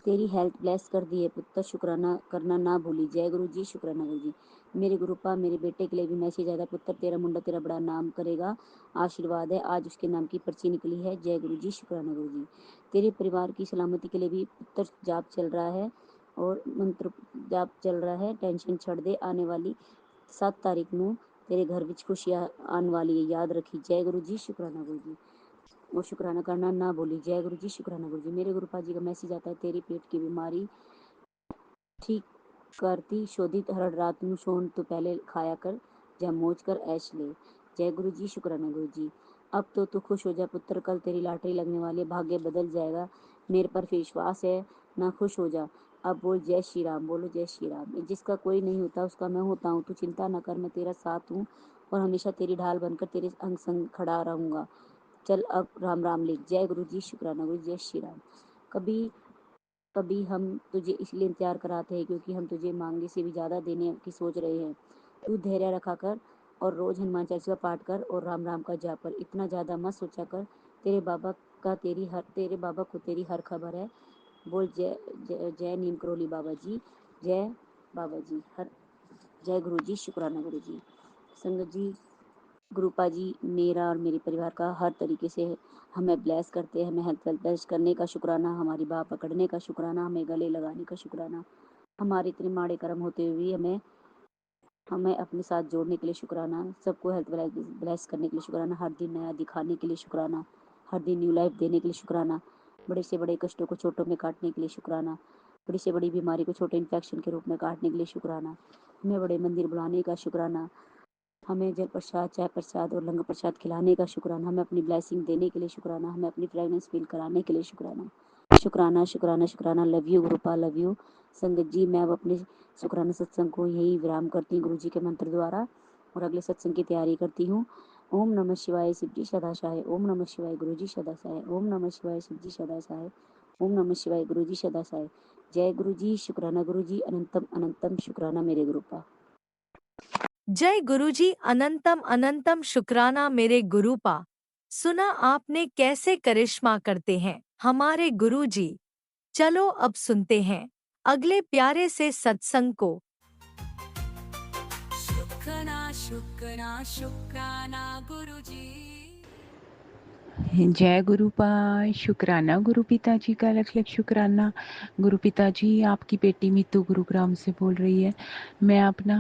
तेरी हेल्थ ब्लेस कर दी है पुत्र, शुक्राना करना ना भूली। जय गुरु जी, शुक्राना गुरु जी। मेरे गुरुपा मेरे बेटे के लिए भी मैसेज आया था, पुत्र तेरा मुंडा तेरा बड़ा नाम करेगा, आशीर्वाद है, आज उसके नाम की पर्ची निकली है। जय गुरु जी, शुक्राना गुरु जी। तेरे परिवार की सलामती के लिए भी पुत्र जाप चल रहा है और मंत्र जाप चल रहा है। टेंशन छड़ दे, आने वाली 7 तारीख ਨੂੰ तेरे घर ਵਿੱਚ खुशियां आने वाली है, याद रखी। जय गुरु जी, शुक्राना गुरु जी। और शुक्राना करना ना भूली। जय गुरु जी, शुक्राना गुरु जी। मेरे गुरुपा जी का मैसेज आता है, तेरी पेट की बीमारी ठीक करती शोधित हर रात ਨੂੰ ਸੌਣ ਤੋਂ पहले खाया कर, ਜਾਂ ਮौज कर ऐश ले। जय गुरु जी, शुक्राना गुरु जी। अब तो तू खुश हो जा पुत्र, कल तेरी लॉटरी लगने वाली है, भाग्य बदल जाएगा, मेरे पर विश्वास है ना, खुश हो जा। अब बोल जय श्री राम, बोलो जय श्री राम। जिसका कोई नहीं होता उसका मैं होता हूँ, तू चिंता न कर, मैं तेरा साथ हूँ और हमेशा तेरी ढाल बनकर तेरे अंग संग खड़ा रहूंगा। चल अब राम राम लिख। जय गुरु जी, शुक्राना गुरु, जय श्री राम। कभी कभी हम तुझे इसलिए इंतजार कराते हैं क्योंकि हम तुझे मांगे से भी ज़्यादा देने की सोच रहे हैं। तू धैर्य रखा कर और रोज हनुमान चालीसा का पाठ कर और राम राम का जाप कर। इतना ज़्यादा मत सोचा कर, तेरे बाबा को तेरी हर खबर है। बोल जय जय जय नीम करोली बाबा जी, जय बाबा जी हर। जय गुरु जी, शुक्राना गुरु जी। संगत जी, गुरुपा जी मेरा और मेरे परिवार का हर तरीके से हमें ब्लेस करते हैं। हमें हेल्थ वेल्थ ब्लेस करने का शुक्राना, हमारी बाह पकड़ने का शुक्राना, हमें गले लगाने का शुक्राना, हमारे इतने माड़े कर्म होते हुए भी हमें हमें अपने साथ जोड़ने के लिए शुक्राना, सबको हेल्थ ब्लेस करने के लिए शुक्राना, हर दिन नया दिखाने के लिए शुक्राना, हर दिन न्यू लाइफ देने के लिए शुक्राना, बड़े से बड़े कष्टों को छोटों में काटने के लिए शुक्राना, बड़ी से बड़ी बीमारी को छोटे इन्फेक्शन के रूप में काटने के लिए शुक्राना, हमें बड़े मंदिर बुलाने का शुक्राना, हमें जल प्रसाद, चाय प्रसाद और लंगर प्रसाद खिलाने का शुक्राना, हमें अपनी ब्लेसिंग देने के लिए शुक्राना, हमें अपनी फ्रेगनेंस फील कराने के लिए शुक्राना, शुक्राना शुक्राना शुक्राना। Love you गुरुपा, love you. संगत जी, मैं अब अपने शुक्राना सत्संग को यही विराम करती हूँ गुरु जी के मंत्र द्वारा और अगले सत्संग की तैयारी करती हूँ। ओम नमः शिवाय, शिव जी सदा सहाय। ओम नमः शिवाय, गुरु जी सदा सहाय। ओम नमः शिवाय, शिव जी सदा सहाय। ओम नमः शिवाय, गुरु जी सदा सहाय। जय गुरु जी, शुक्राना गुरु जी, अनंतम अनंतम शुक्राना मेरे गुरुपा। जय गुरुजी, अनंतम अनंतम शुक्राना मेरे गुरुपा। सुना आपने कैसे करिश्मा करते हैं हमारे गुरुजी। चलो अब सुनते हैं अगले प्यारे से सत्संग को। शुक्राना शुक्राना शुक्राना गुरु जी। जय गुरुपाल। शुक्राना गुरु पिताजी का लख लख शुक्राना। गुरु पिताजी, आपकी बेटी मीतू गुरुग्राम से बोल रही है। मैं अपना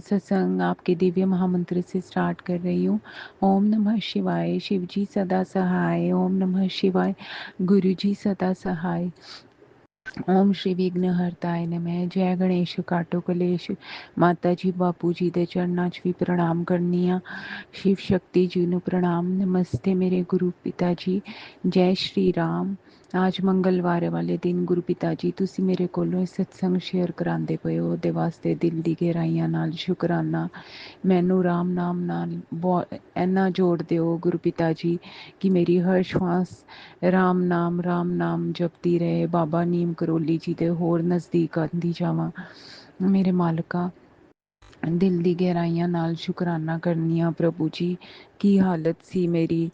सत्संग आपके दिव्य महामंत्र से स्टार्ट कर रही हूँ। ओम नमः शिवाय, शिव जी सदा सहाय। ओम नमः शिवाय, गुरु जी सदा सहाय। ओम श्री विघ्नहर्ताय नमः। जय गणेश काटो कलेश। माता जी बापू जी दे चरणा च भी प्रणाम करनी आ। शिव शक्ति जी ਨੂੰ प्रणाम। नमस्ते मेरे गुरु पिता जी। जय श्री राम। आज मंगलवार वाले दिन गुरु पिता जी ਤੁਸੀਂ ਮੇਰੇ ਕੋਲੋਂ ਸਤਸੰਗ ਸ਼ੇਅਰ ਕਰਾਉਂਦੇ ਪਏ ਹੋ, ਉਹਦੇ ਵਾਸਤੇ ਦਿਲ ਦੀ ਗਹਿਰਾਈਆਂ ਨਾਲ ਸ਼ੁਕਰਾਨਾ। ਮੈਨੂੰ ਰਾਮ ਨਾਮ ਨਾਲ ਇੰਨਾ ਜੋੜ ਦਿਓ ਗੁਰੂ ਪਿਤਾ ਜੀ ਕਿ ਮੇਰੀ ਹਰ ਸ਼ਵਾਸ ਰਾਮ ਨਾਮ ਜਪਦੀ ਰਹੇ। ਬਾਬਾ ਨੀਮ ਕਰੋਲੀ ਜੀ ਦੇ ਹੋਰ ਨਜ਼ਦੀਕ ਆਉਂਦੀ ਜਾਵਾਂ। ਮੇਰੇ ਮਾਲਕਾ, ਦਿਲ ਦੀ ਗਹਿਰਾਈਆਂ ਨਾਲ ਸ਼ੁਕਰਾਨਾ ਕਰਨੀ ਆ ਪ੍ਰਭੂ ਜੀ। ਕੀ ਹਾਲਤ ਸੀ ਮੇਰੀ,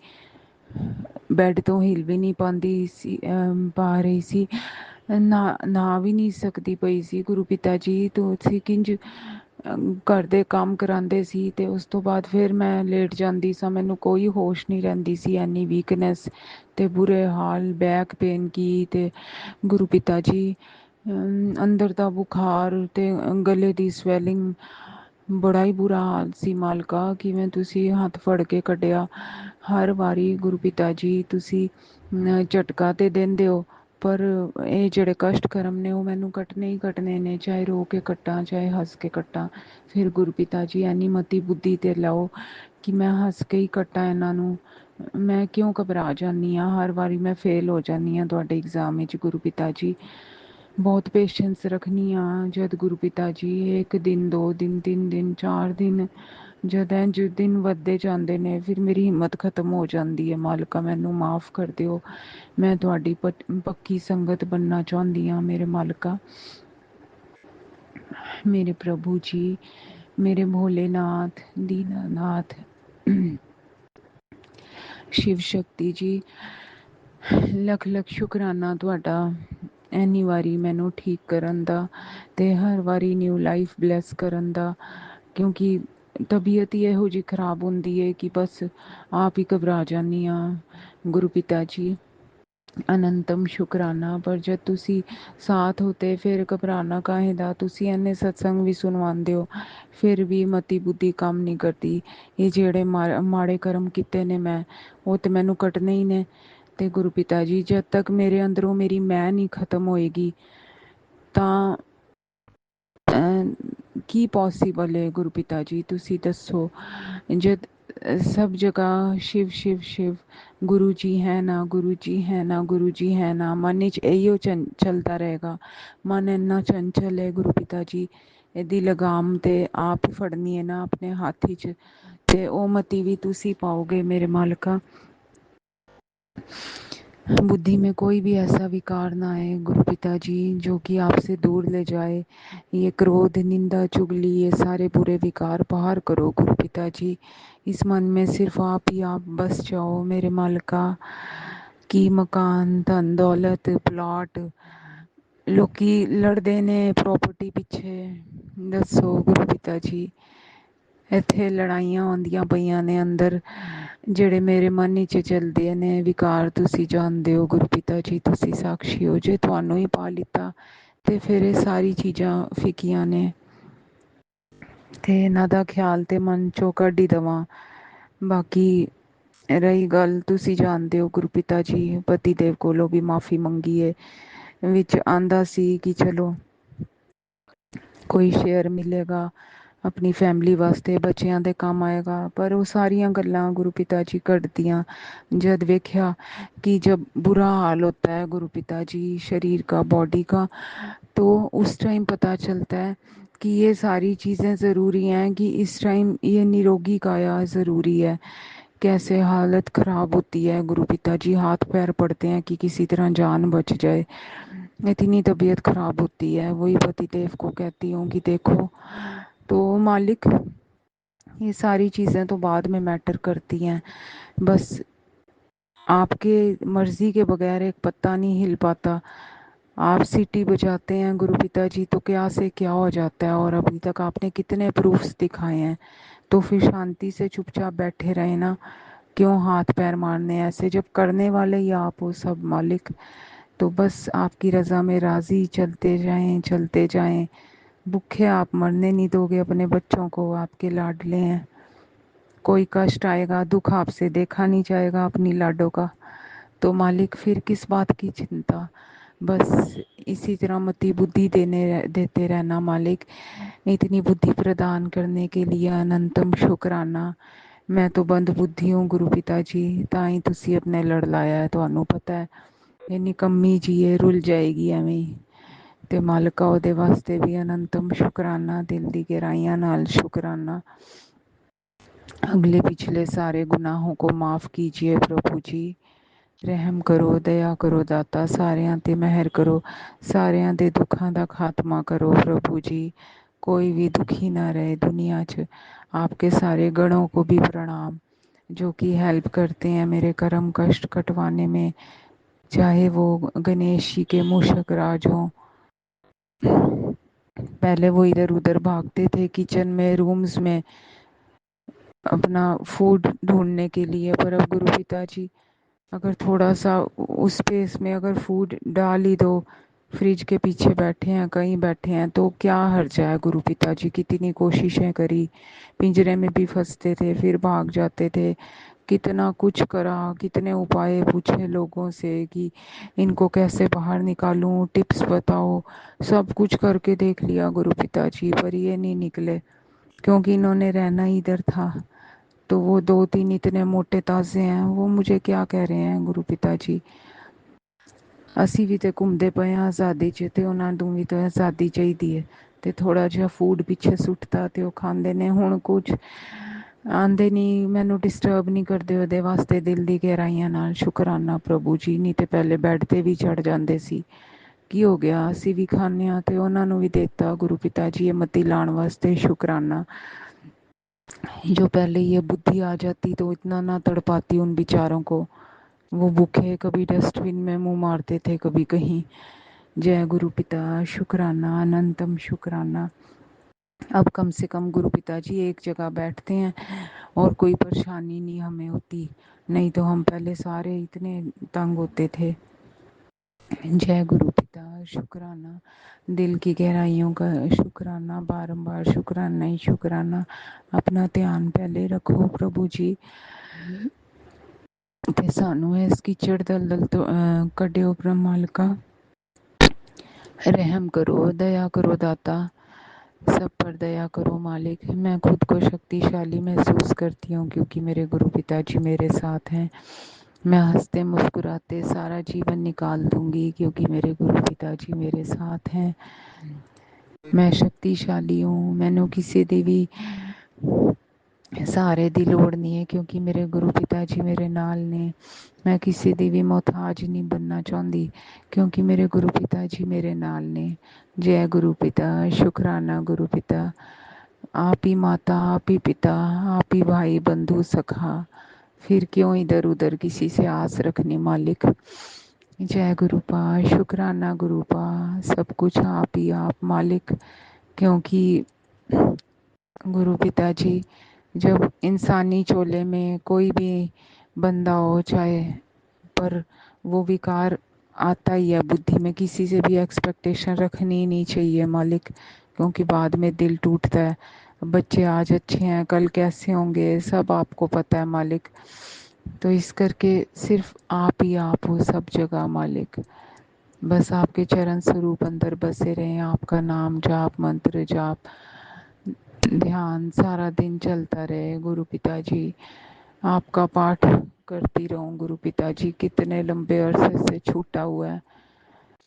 ਬੈੱਡ ਤੋਂ ਹਿਲ ਵੀ ਨਹੀਂ ਪਾਉਂਦੀ ਸੀ, ਪਾ ਰਹੀ ਸੀ, ਨਾ ਵੀ ਨਹੀਂ ਸਕਦੀ ਪਈ ਸੀ। ਗੁਰੂ ਪਿਤਾ ਜੀ, ਤੁਸੀਂ ਕਿੰਝ ਘਰ ਦੇ ਕੰਮ ਕਰਾਉਂਦੇ ਸੀ ਤੇ ਉਸ ਤੋਂ ਬਾਅਦ ਫਿਰ ਮੈਂ ਲੇਟ ਜਾਂਦੀ ਸਾਂ, ਮੈਨੂੰ ਕੋਈ ਹੋਸ਼ ਨਹੀਂ ਰਹਿੰਦੀ ਸੀ। ਐਨੀ ਵੀਕਨੈਸ ਤੇ ਬੁਰੇ ਹਾਲ, ਬੈਕ ਪੇਨ ਕੀ ਤੇ ਗੁਰੂ ਪਿਤਾ ਜੀ ਅੰਦਰ ਦਾ ਬੁਖਾਰ ਤੇ ਗਲੇ ਦੀ ਸਵੈਲਿੰਗ, ਬੜਾ ਹੀ ਬੁਰਾ ਹਾਲ ਸੀ। ਮਾਲਕਾ, ਕਿਵੇਂ ਤੁਸੀਂ ਹੱਥ ਫੜ ਕੇ ਕੱਢਿਆ। ਹਰ ਵਾਰੀ ਗੁਰੂ ਪਿਤਾ ਜੀ ਤੁਸੀਂ ਝਟਕਾ ਤੇ ਦਿੰਦੇ ਹੋ, ਪਰ ਇਹ ਜਿਹੜੇ ਕਸ਼ਟ ਕਰਮ ਨੇ ਉਹ ਮੈਨੂੰ ਕੱਟਣੇ ਹੀ ਕੱਟਣੇ ਨੇ, ਚਾਹੇ ਰੋ ਕੇ ਕੱਟਾਂ ਚਾਹੇ ਹੱਸ ਕੇ ਕੱਟਾਂ। ਫਿਰ ਗੁਰੂ ਪਿਤਾ ਜੀ ਐਨੀ ਮਤੀ ਬੁੱਧੀ ਤੇ ਲਾਓ ਕਿ ਮੈਂ ਹੱਸ ਕੇ ਹੀ ਕੱਟਾਂ ਇਹਨਾਂ ਨੂੰ। ਮੈਂ ਕਿਉਂ ਘਬਰਾ ਜਾਂਦੀ ਹਾਂ, ਹਰ ਵਾਰੀ ਮੈਂ ਫੇਲ ਹੋ ਜਾਂਦੀ ਹਾਂ ਤੁਹਾਡੇ ਐਗਜ਼ਾਮ ਵਿੱਚ ਗੁਰੂ ਪਿਤਾ ਜੀ। ਬਹੁਤ ਪੇਸ਼ੈਂਸ ਰੱਖਣੀ ਆ। ਜਦ ਗੁਰੂ ਪਿਤਾ ਜੀ 1 ਦਿਨ 2 ਦਿਨ 3 ਦਿਨ 4 ਦਿਨ ਜਦ ਇੰਝ ਦਿਨ ਵੱਧਦੇ ਜਾਂਦੇ ਨੇ, ਫਿਰ ਮੇਰੀ ਹਿੰਮਤ ਖਤਮ ਹੋ ਜਾਂਦੀ ਹੈ। ਮਾਲਕਾ, ਮੈਨੂੰ ਮਾफ़ ਕਰ ਦਿਓ। ਮੈਂ ਤੁਹਾਡੀ ਪੱਕੀ ਸੰਗਤ ਬਣਨਾ ਚਾਹੁੰਦੀ ਹਾਂ ਮੇਰੇ ਮਾਲਕਾ। ਮੇਰੇ ਪ੍ਰਭੂ ਜੀ, ਮੇਰੇ ਭੋਲੇਨਾਥ, ਦੀਨਾਨਾਥ, शिव शक्ति जी ਲੱਖ ਲੱਖ ਸ਼ੁਕਰਾਨਾ ਤੁਹਾਡਾ ਇੰਨੀ ਵਾਰੀ ਮੈਨੂੰ ਠੀਕ ਕਰਨ ਦਾ ਤੇ ਹਰ ਵਾਰੀ ਨਿਊ ਲਾਈਫ ਬਲੈਸ ਕਰਨ ਦਾ, ਕਿਉਂਕਿ ਤਬੀਅਤ ਹੀ ਇਹੋ ਜਿਹੀ ਖਰਾਬ ਹੁੰਦੀ ਹੈ ਕਿ ਬਸ ਆਪ ਹੀ ਘਬਰਾ ਜਾਂਦੀ ਹਾਂ। ਗੁਰੂ ਪਿਤਾ ਜੀ ਅਨੰਤਮ ਸ਼ੁਕਰਾਨਾ, ਪਰ ਜਦ ਤੁਸੀਂ ਸਾਥ ਹੋ ਤੇ ਫਿਰ ਘਬਰਾਨਾ ਕਾਹੇ ਦਾ। ਤੁਸੀਂ ਇੰਨੇ ਸਤਸੰਗ ਵੀ ਸੁਣਵਾਉਂਦੇ ਹੋ, ਫਿਰ ਵੀ ਮਤੀ ਬੁੱਧੀ ਕੰਮ ਨਹੀਂ ਕਰਦੀ। ਇਹ ਜਿਹੜੇ ਮਾੜੇ ਕਰਮ ਕੀਤੇ ਨੇ ਮੈਂ, ਉਹ ਤੇ ਮੈਨੂੰ ਕੱਟਣੇ ਹੀ ਨੇ। ਤੇ ਗੁਰੂ ਪਿਤਾ ਜੀ ਜਦ ਤੱਕ ਮੇਰੇ ਅੰਦਰੋਂ ਮੇਰੀ ਮੈਂ ਨਹੀਂ ਖਤਮ ਹੋਏਗੀ ਤਾਂ ਕੀ ਪੋਸੀਬਲ ਹੈ ਗੁਰੂ ਪਿਤਾ ਜੀ, ਤੁਸੀਂ ਦੱਸੋ। ਜਦ ਸਭ ਜਗ੍ਹਾ शिव शिव शिव गुरु जी है ना, गुरु जी है ना, गुरु जी है ना, मन ਵਿੱਚ ਇਹੀਓ ਚੱਲਦਾ ਰਹੇਗਾ। ਮਨ ਇੰਨਾ ਚੰਚਲ ਹੈ ਗੁਰੂ ਪਿਤਾ ਜੀ, ਇਹਦੀ ਲਗਾਮ ਤੇ ਆਪ ਹੀ ਫੜਨੀ ਹੈ ਨਾ ਆਪਣੇ ਹੱਥ ਵਿੱਚ, ਤੇ ਉਹ ਮਤੀ ਵੀ ਤੁਸੀਂ ਪਾਓਗੇ ਮੇਰੇ ਮਾਲਕਾ। बुद्धि में कोई भी ऐसा विकार ना आए गुरु पिता जी जो कि आपसे दूर ले जाए। ये क्रोध, निंदा, चुगली, ये सारे बुरे विकार बाहर करो गुरु पिता जी। इस मन में सिर्फ आप ही आप बस जाओ मेरे मालिका। की मकान, धन दौलत, प्लॉट, लोकी लड़ते ने प्रॉपर्टी पिछे, दसो गुरु पिता जी। ਇੱਥੇ ਲੜਾਈਆਂ ਹੁੰਦੀਆਂ ਪਈਆਂ ਨੇ ਅੰਦਰ, ਜਿਹੜੇ ਮੇਰੇ ਮਨ ਵਿੱਚ ਚੱਲਦੇ ਨੇ ਵਿਕਾਰ, ਤੁਸੀਂ ਜਾਣਦੇ ਹੋ ਗੁਰੂ ਪਿਤਾ ਜੀ, ਤੁਸੀਂ ਸਾਖੀ ਹੋ। ਜੇ ਤੁਹਾਨੂੰ ਹੀ ਪਾ ਲਿੱਤਾ ਤੇ ਫਿਰ ਇਹ ਸਾਰੀ ਚੀਜ਼ਾਂ ਫਿੱਕੀਆਂ ਨੇ, ਤੇ ਇਹਨਾਂ ਦਾ ਖਿਆਲ ਤੇ ਮਨ ਚੋਂ ਕੱਢ ਹੀ ਦੇਵਾਂ। ਬਾਕੀ ਰਹੀ ਗੱਲ, ਤੁਸੀਂ ਜਾਣਦੇ ਹੋ ਗੁਰੂ ਪਿਤਾ ਜੀ, ਪਤੀ ਦੇਵ ਕੋਲੋਂ ਵੀ ਮਾਫੀ ਮੰਗੀ ਹੈ। ਵਿੱਚ ਆਂਦਾ ਸੀ ਕਿ ਚਲੋ ਕੋਈ ਸ਼ੇਅਰ ਮਿਲੇਗਾ ਆਪਣੀ ਫੈਮਿਲੀ ਵਾਸਤੇ, ਬੱਚਿਆਂ ਦੇ ਕੰਮ ਆਏਗਾ, ਪਰ ਉਹ ਸਾਰੀਆਂ ਗੱਲਾਂ ਗੁਰੂ ਪਿਤਾ ਜੀ ਕੱਢਦੀਆਂ। जब देखा कि जब बुरा हाल होता है गुरु पिता जी शरीर का, बॉडी का, तो उस टाइम पता चलता है कि ये सारी चीज़ें ज़रूरी हैं, कि इस टाइम ये निरोगी काया ज़रूरी है। कैसे हालत ख़राब होती है गुरु पिता जी, हाथ पैर पड़ते हैं कि किसी तरह जान बच जाए, इतनी तबीयत ख़राब होती है। वही पतिदेव को कहती हूँ कि देखो, तो मालिक ये सारी चीज़ें तो बाद में मैटर करती हैं, बस आपके मर्जी के बगैर एक पत्ता नहीं हिल पाता। आप सीटी बजाते हैं गुरु पिता जी तो क्या से क्या हो जाता है, और अभी तक आपने कितने प्रूफ्स दिखाए हैं। तो फिर शांति से चुपचाप बैठे रहे ना, क्यों हाथ पैर मारने ऐसे, जब करने वाले ही आप हो सब मालिक। तो बस आपकी रज़ा में राज़ी चलते जाएं, चलते जाएं। भूखे आप मरने नहीं दोगे अपने बच्चों को, आपके लाडले हैं। कोई कष्ट आएगा, दुख आपसे देखा नहीं जाएगा अपनी लाडों का, तो मालिक फिर किस बात की चिंता। बस इसी तरह मति बुद्धि देते रहना मालिक। इतनी बुद्धि प्रदान करने के लिए अनंतम शुकराना। मैं तो बंद बुद्धि हूँ गुरु पिता जी, ताई तुसी अपने लड़ लाया है, ਤੁਹਾਨੂੰ ਪਤਾ ਹੈ ਇਹ ਨਿਕੰਮੀ ਜੀ ਇਹ ਰੁੱਲ ਜਾਏਗੀ ਐਵੇਂ ਹੀ। ਤੇ ਮਾਲਕਾ ਉਹਦੇ ਵਾਸਤੇ ਵੀ ਅਨੰਤਮ ਸ਼ੁਕਰਾਨਾ, ਦਿਲ ਦੀ ਗਹਿਰਾਈਆਂ ਨਾਲ ਸ਼ੁਕਰਾਨਾ। अगले पिछले सारे गुनाहों को माफ़ कीजिए प्रभु जी। रहम करो, दया करो दाता, सारिਆਂ ਤੇ ਮਿਹਰ ਕਰੋ, ਸਾਰਿਆਂ ਦੇ ਦੁੱਖਾਂ ਦਾ ਖਾਤਮਾ करो प्रभु जी। कोई भी दुखी ना रहे दुनिया च। आपके सारे गणों को भी प्रणाम जो कि हेल्प करते हैं मेरे कर्म कष्ट कटवाने में, चाहे वो गणेश जी के मूषक राज हों। पहले वो इधर उधर भागते थे किचन में, रूम्स में अपना फूड ढूंढने के लिए, पर अब गुरु पिता जी अगर थोड़ा सा उस स्पेस में अगर फूड डाल ही दो, फ्रिज के पीछे बैठे हैं कहीं बैठे हैं तो क्या हर्ज है गुरु पिता जी। कितनी कोशिशें करी, पिंजरे में भी फंसते थे फिर भाग जाते थे, कितना कुछ करा, कितने उपाय पूछे लोगों से कि इनको कैसे बाहर निकालूं, टिप्स बताओ, सब कुछ करके देख लिया गुरु पिता जी, पर ये नहीं निकले क्योंकि इन्होंने रहना ही इधर था। तो वो 2-3 इतने मोटे ताजे हैं, वो मुझे क्या कह रहे हैं गुरु पिता जी। ਅਸੀਂ ਵੀ ਤੇ ਘੁੰਮਦੇ ਪਏ ਹਾਂ ਆਜ਼ਾਦੀ 'ਚ, ਤੇ ਉਹਨਾਂ ਨੂੰ ਵੀ ਤਾਂ ਆਜ਼ਾਦੀ ਚਾਹੀਦੀ ਹੈ। ਤੇ ਥੋੜਾ ਜਿਹਾ ਫੂਡ ਪਿੱਛੇ ਸੁੱਟਤਾ ਤੇ ਉਹ ਖਾਂਦੇ ਨੇ, ਹੁਣ ਕੁਝ ਆਂਦੇ ਨਹੀਂ, ਮੈਨੂੰ ਡਿਸਟਰਬ ਨਹੀਂ ਕਰਦੇ, ਉਹਦੇ ਵਾਸਤੇ ਦਿਲ ਦੀ ਗਹਿਰਾਈਆਂ ਨਾਲ ਸ਼ੁਕਰਾਨਾ ਪ੍ਰਭੂ ਜੀ। ਨਹੀਂ ਤੇ ਪਹਿਲੇ ਬੈੱਡ ਤੇ ਵੀ ਚੜ ਜਾਂਦੇ ਸੀ। ਕੀ ਹੋ ਗਿਆ, ਅਸੀਂ ਵੀ ਖਾਂਦੇ ਹਾਂ ਤੇ ਉਹਨਾਂ ਨੂੰ ਵੀ ਦੇਤਾ ਗੁਰੂ ਪਿਤਾ ਜੀ ਇਹ ਮਤੀ ਲਾਉਣ ਵਾਸਤੇ ਸ਼ੁਕਰਾਨਾ। जो पहले ये बुद्धि आ जाती तो इतना ना तड़पाती उन बेचारों को। वो भूखे कभी डस्टबिन में मुंह मारते थे, कभी कहीं। जय गुरु पिता, शुक्राना, अनंतम शुक्राना। अब कम से कम गुरु पिताजी एक जगह बैठते हैं और कोई परेशानी नहीं हमें होती, नहीं तो हम पहले सारे इतने तंग होते थे। जय गुरु पिता, शुक्राना, दिल की गहराइयों का शुक्राना, बारंबार शुक्राना ही शुक्राना। अपना ध्यान पहले रखो प्रभु जी, ते सानू इस कीचड़ दलदल तो कड्डियो ब्रह्मालिका। रहम करो, दया करो दाता, सब पर दया करो मालिक। मैं खुद को शक्तिशाली महसूस करती हूँ क्योंकि मेरे गुरु पिताजी मेरे साथ हैं। मैं हंसते मुस्कुराते सारा जीवन निकाल दूंगी क्योंकि मेरे गुरु पिताजी मेरे साथ हैं। मैं शक्तिशाली हूँ, मैनू किसी दी भी सहारे दी लोड़ नहीं है क्योंकि मेरे गुरु पिताजी मेरे नाल ने। मैं किसी दी भी मोहताज नहीं बनना चाहती क्योंकि मेरे गुरु पिताजी मेरे नाल ने। जय गुरु पिता, शुक्राना गुरु पिता। आप ही माता, आप ही पिता, आप ही भाई बंधु सखा, फिर क्यों इधर उधर किसी से आस रखनी मालिक। जय गुरुपा, शुक्राना गुरुपा, सब कुछ आप ही आप मालिक। क्योंकि गुरु पिताजी, जब इंसानी चोले में कोई भी बंदा हो चाहे, पर वो विकार आता ही है बुद्धि में। किसी से भी एक्सपेक्टेशन रखनी नहीं चाहिए मालिक, क्योंकि बाद में दिल टूटता है। बच्चे आज अच्छे हैं, कल कैसे होंगे सब आपको पता है मालिक। तो इस करके सिर्फ आप ही आप हो सब जगह मालिक। बस आपके चरण स्वरूप अंदर बसे रहें, आपका नाम जाप, मंत्र जाप, ध्यान सारा दिन चलता रहे गुरु पिताजी। आपका पाठ करती रहूं गुरु पिताजी। कितने लंबे अरसे से छूटा हुआ है,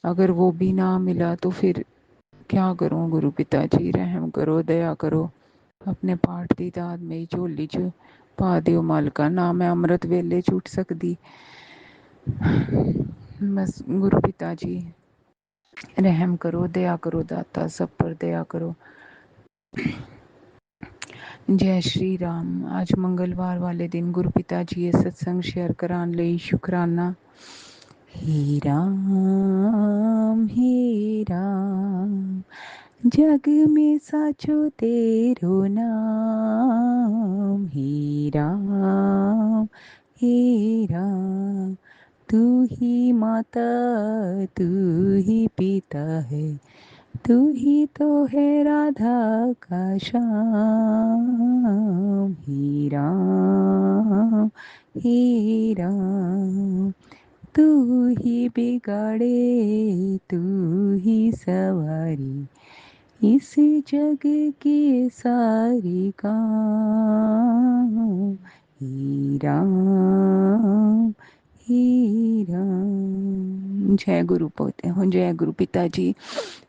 अगर वो भी ना मिला तो फिर क्या करूं गुरु पिताजी। रहम करो, दया करो। अपने पाठ दी दात मेरी झोली च पा दियो मालका, ना मैं अमृत वेले च उठ सकदी। बस गुरु पिताजी रहम करो, दया करो दाता, सब पर दया करो। जय श्री राम। आज मंगलवार वाले दिन गुरु पिताजी ये सत्संग शेयर कराने ਲਈ शुक्राना। हे राम जग में साचो तेरो नाम। हे राम तू ही माता तू ही पिता है, तू ही तो है राधा का श्याम। हे राम तू ही बिगाड़े तू ही सवारी, इस जग की सारी काम। हे राम। जय गुरु पोते हो, जय गुरु पिताजी।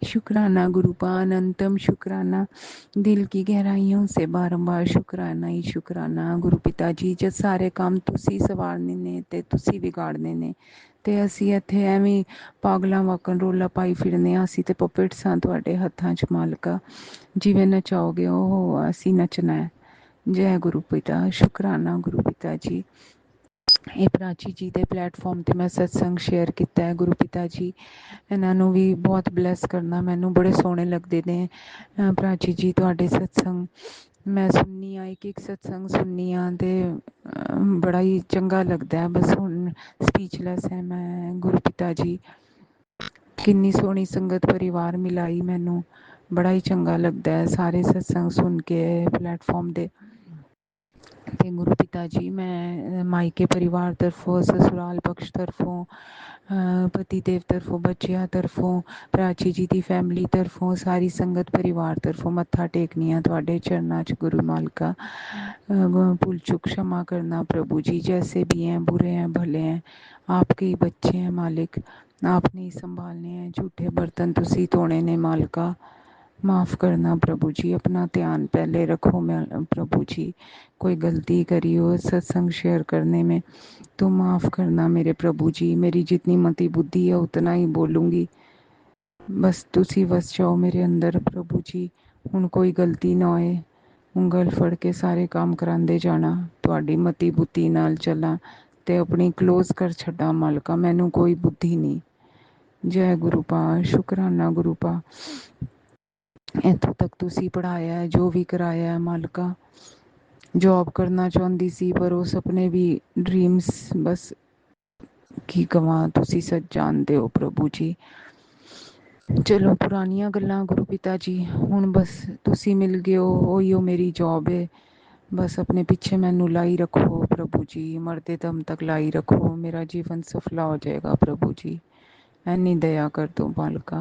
शुक्राना गुरुपा, अनंतम शुक्राना, दिल की गहराइयों से बारंबार शुक्राना ही शुक्राना। गुरु पिताजी जਦ ਸਾਰੇ ਕੰਮ ਤੁਸੀਂ ਸਵਾਰਨੇ ਨੇ ਤੇ ਤੁਸੀਂ ਵਿਗਾੜਨੇ ਨੇ ਤੇ ਅਸੀਂ ਇੱਥੇ ਐਵੇਂ ਪਾਗਲਾਂ ਵਾਕਣ ਰੋਲਾ ਪਾਈ ਫਿਰਨੇ ਆ। ਅਸੀਂ ਤੇ ਪਪੇਟ ਸਾਂ ਤੁਹਾਡੇ ਹੱਥਾਂ 'ਚ ਮਾਲਕਾ, ਜਿਵੇਂ ਨਚਾਓਗੇ ਉਹ ਅਸੀਂ ਨੱਚਣਾ ਹੈ। ਜੈ ਗੁਰੂ ਪਿਤਾ, ਸ਼ੁਕਰਾਨਾ ਗੁਰੂ ਪਿਤਾ ਜੀ। ਇਹ ਪ੍ਰਾਚੀ ਜੀ ਦੇ ਪਲੇਟਫਾਰਮ ਤੇ ਮੈਂ ਸਤਸੰਗ ਸ਼ੇਅਰ ਕੀਤਾ ਹੈ। ਗੁਰੂ ਪਿਤਾ ਜੀ ਇਹਨਾਂ ਨੂੰ ਵੀ ਬਹੁਤ ਬਲੈਸ ਕਰਨਾ। ਮੈਨੂੰ ਬੜੇ ਸੋਹਣੇ ਲੱਗਦੇ ਨੇ ਪ੍ਰਾਚੀ ਜੀ ਤੁਹਾਡੇ ਸਤਸੰਗ। ਮੈਂ ਸੁਣਨੀ ਆ, ਇੱਕ ਸਤਸੰਗ ਸੁਣਨੀ ਆ ਤੇ ਬੜਾ ਹੀ ਚੰਗਾ ਲੱਗਦਾ ਹੈ। ਬਸ ਹੁਣ ਸਪੀਚਲੈਸ ਹੈ ਮੈਂ। ਗੁਰੂ ਪਿਤਾ ਜੀ ਕਿੰਨੀ ਸੋਹਣੀ ਸੰਗਤ ਪਰਿਵਾਰ ਮਿਲਾਈ ਮੈਨੂੰ, ਬੜਾ ਹੀ ਚੰਗਾ ਲੱਗਦਾ ਹੈ ਸਾਰੇ ਸਤਸੰਗ ਸੁਣ ਕੇ ਪਲੇਟਫਾਰਮ ਦੇ। ਤੇ ਗੁਰੂ ਪਿਤਾ ਜੀ ਮੈਂ ਮਾਇਕੇ ਪਰਿਵਾਰ ਤਰਫੋਂ, ਸਸੁਰਾਲ ਪਕਸ਼ ਤਰਫੋਂ, ਪਤੀ ਦੇਵ ਤਰਫੋਂ, ਬੱਚਿਆਂ ਤਰਫੋਂ, ਪ੍ਰਾਚੀ ਜੀ ਦੀ ਫੈਮਿਲੀ ਤਰਫੋਂ, ਸਾਰੀ ਸੰਗਤ ਪਰਿਵਾਰ ਤਰਫੋਂ ਮੱਥਾ ਟੇਕਨੀ ਆ ਤੁਹਾਡੇ ਚਰਨਾਂ 'ਚ ਗੁਰੂ ਮਾਲਕਾ। भूल चूक क्षमा करना प्रभु जी, जैसे भी हैं बुरे हैं भले हैं आपके ही बच्चे हैं मालिक, आपने ही संभालने हैं। झूठे बर्तन तुसी धोने ने मालका, माफ़ करना प्रभु जी। अपना ध्यान पहले रखो मैं प्रभु जी। कोई गलती करी हो सत्संग शेयर करने में तो माफ़ करना मेरे प्रभु जी। मेरी जितनी मति बुद्धि है उतना ही बोलूँगी, बस तुसी वस जाओ मेरे अंदर प्रभु जी। हुण कोई गलती ना होए, ਉਂਗਲ ਫੜ ਕੇ ਸਾਰੇ ਕੰਮ ਕਰਾਂਦੇ ਜਾਣਾ, ਤੁਹਾਡੀ ਮਤੀ ਬੁੱਧੀ ਨਾਲ ਚੱਲਾਂ ਤੇ ਆਪਣੀ ਕਲੋਜ਼ ਕਰ ਛੱਡਾਂ ਮਾਲਕਾ, ਮੈਨੂੰ ਕੋਈ ਬੁੱਧੀ ਨਹੀਂ। ਜੈ ਗੁਰੂ ਪਾ, ਸ਼ੁਕਰਾਨਾ ਗੁਰੂ ਪਾ, ਇੱਥੋਂ ਤੱਕ ਤੁਸੀਂ ਪੜ੍ਹਾਇਆ ਹੈ, ਜੋ ਵੀ ਕਰਾਇਆ ਹੈ ਮਾਲਕਾ। ਜੌਬ ਕਰਨਾ ਚਾਹੁੰਦੀ ਸੀ ਪਰ ਉਹ ਸੁਪਨੇ ਵੀ ਡ੍ਰੀਮਸ ਬਸ ਕੀ ਕਵਾਂ, ਤੁਸੀਂ ਸੱਚ ਜਾਣਦੇ ਹੋ ਪ੍ਰਭੂ ਜੀ। ਚਲੋ ਪੁਰਾਣੀਆਂ ਗੱਲਾਂ ਗੁਰੂ ਪਿਤਾ ਜੀ, ਹੁਣ ਬਸ ਤੁਸੀਂ ਮਿਲ ਗਏ ਹੋ, ਉਹੀਓ ਮੇਰੀ ਜੌਬ ਹੈ। ਬਸ ਆਪਣੇ ਪਿੱਛੇ ਮੈਨੂੰ ਲਾਈ ਰੱਖੋ ਪ੍ਰਭੂ ਜੀ, ਮਰਦੇ ਦਮ ਤੱਕ ਲਾਈ ਰੱਖੋ, ਮੇਰਾ ਜੀਵਨ ਸਫਲਾ ਹੋ ਜਾਏਗਾ ਪ੍ਰभु जी। ऐनी दया कर दो मालिका।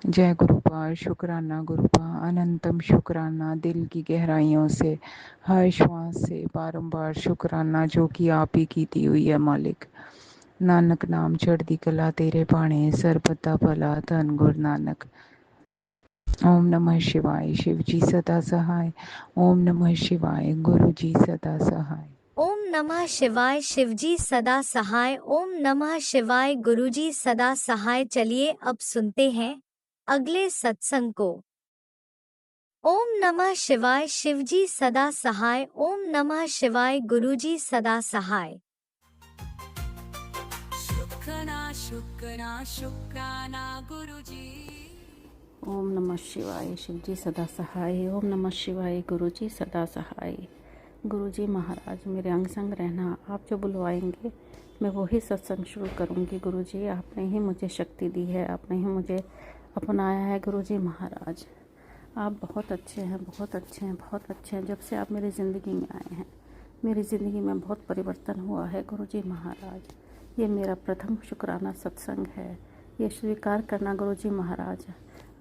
जय गुरुपा, शुक्राना गुरुपा, अनंतम शुक्राना दिल की गहराइयों से, हर श्वास से बारंबार शुक्राना जो कि आप ही की दी हुई है मालिक। नानक नाम चढ़दी कला तेरे भाणे, सरबत दा भला धन गुरु नानक। ओम नमः शिवाय, शिव जी सदा सहाय। ओम नमः शिवाय, गुरु जी सदा सहाय। ओम नमः शिवाय, शिवजी सदा सहाय। ओम नमः शिवाय, गुरुजी सदा सहाय। चलिए अब सुनते हैं अगले सत्संग को। ओम नमः शिवाय, शिवजी सदा सहाय। ओम नमः शिवाय, गुरुजी सदा सहाय। शुक्राना शुक्राना शुक्राना गुरुजी। ओम नमः शिवाय, शिवजी सदा सहाय। ओम नमः शिवाय, गुरुजी सदा सहाय। गुरुजी महाराज, मेरे अंग संग रहना, आप जो बुलवाएंगे मैं वही सत्संग शुरू करूंगी। गुरुजी, आपने ही मुझे शक्ति दी है, आपने ही मुझे अपनाया है। गुरुजी महाराज, आप बहुत अच्छे हैं, बहुत अच्छे हैं, बहुत अच्छे हैं। जब से आप मेरी ज़िंदगी में आए हैं, मेरी ज़िंदगी में बहुत परिवर्तन हुआ है। गुरुजी महाराज, ये मेरा प्रथम शुक्राना सत्संग है, ये स्वीकार करना गुरुजी महाराज।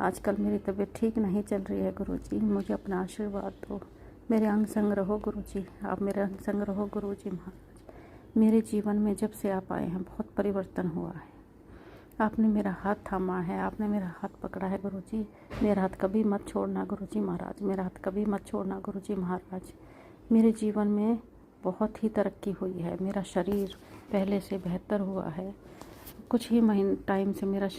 आजकल मेरी तबीयत ठीक नहीं चल रही है गुरुजी, मुझे अपना आशीर्वाद दो, मेरे अंग संग रहो गुरुजी, आप मेरे अंग संग रहो गुरुजी महाराज। मेरे जीवन में जब से आप आए हैं बहुत परिवर्तन हुआ है। आपने मेरा हाथ थामा है, आपने मेरा हाथ पकड़ा है गुरुजी। मेरा हाथ कभी मत छोड़ना गुरुजी महाराज, मेरा हाथ कभी मत छोड़ना गुरुजी महाराज। मेरे जीवन में बहुत ही तरक्की हुई है, मेरा शरीर पहले से बेहतर हुआ है। कुछ ही महीने टाइम से मेरा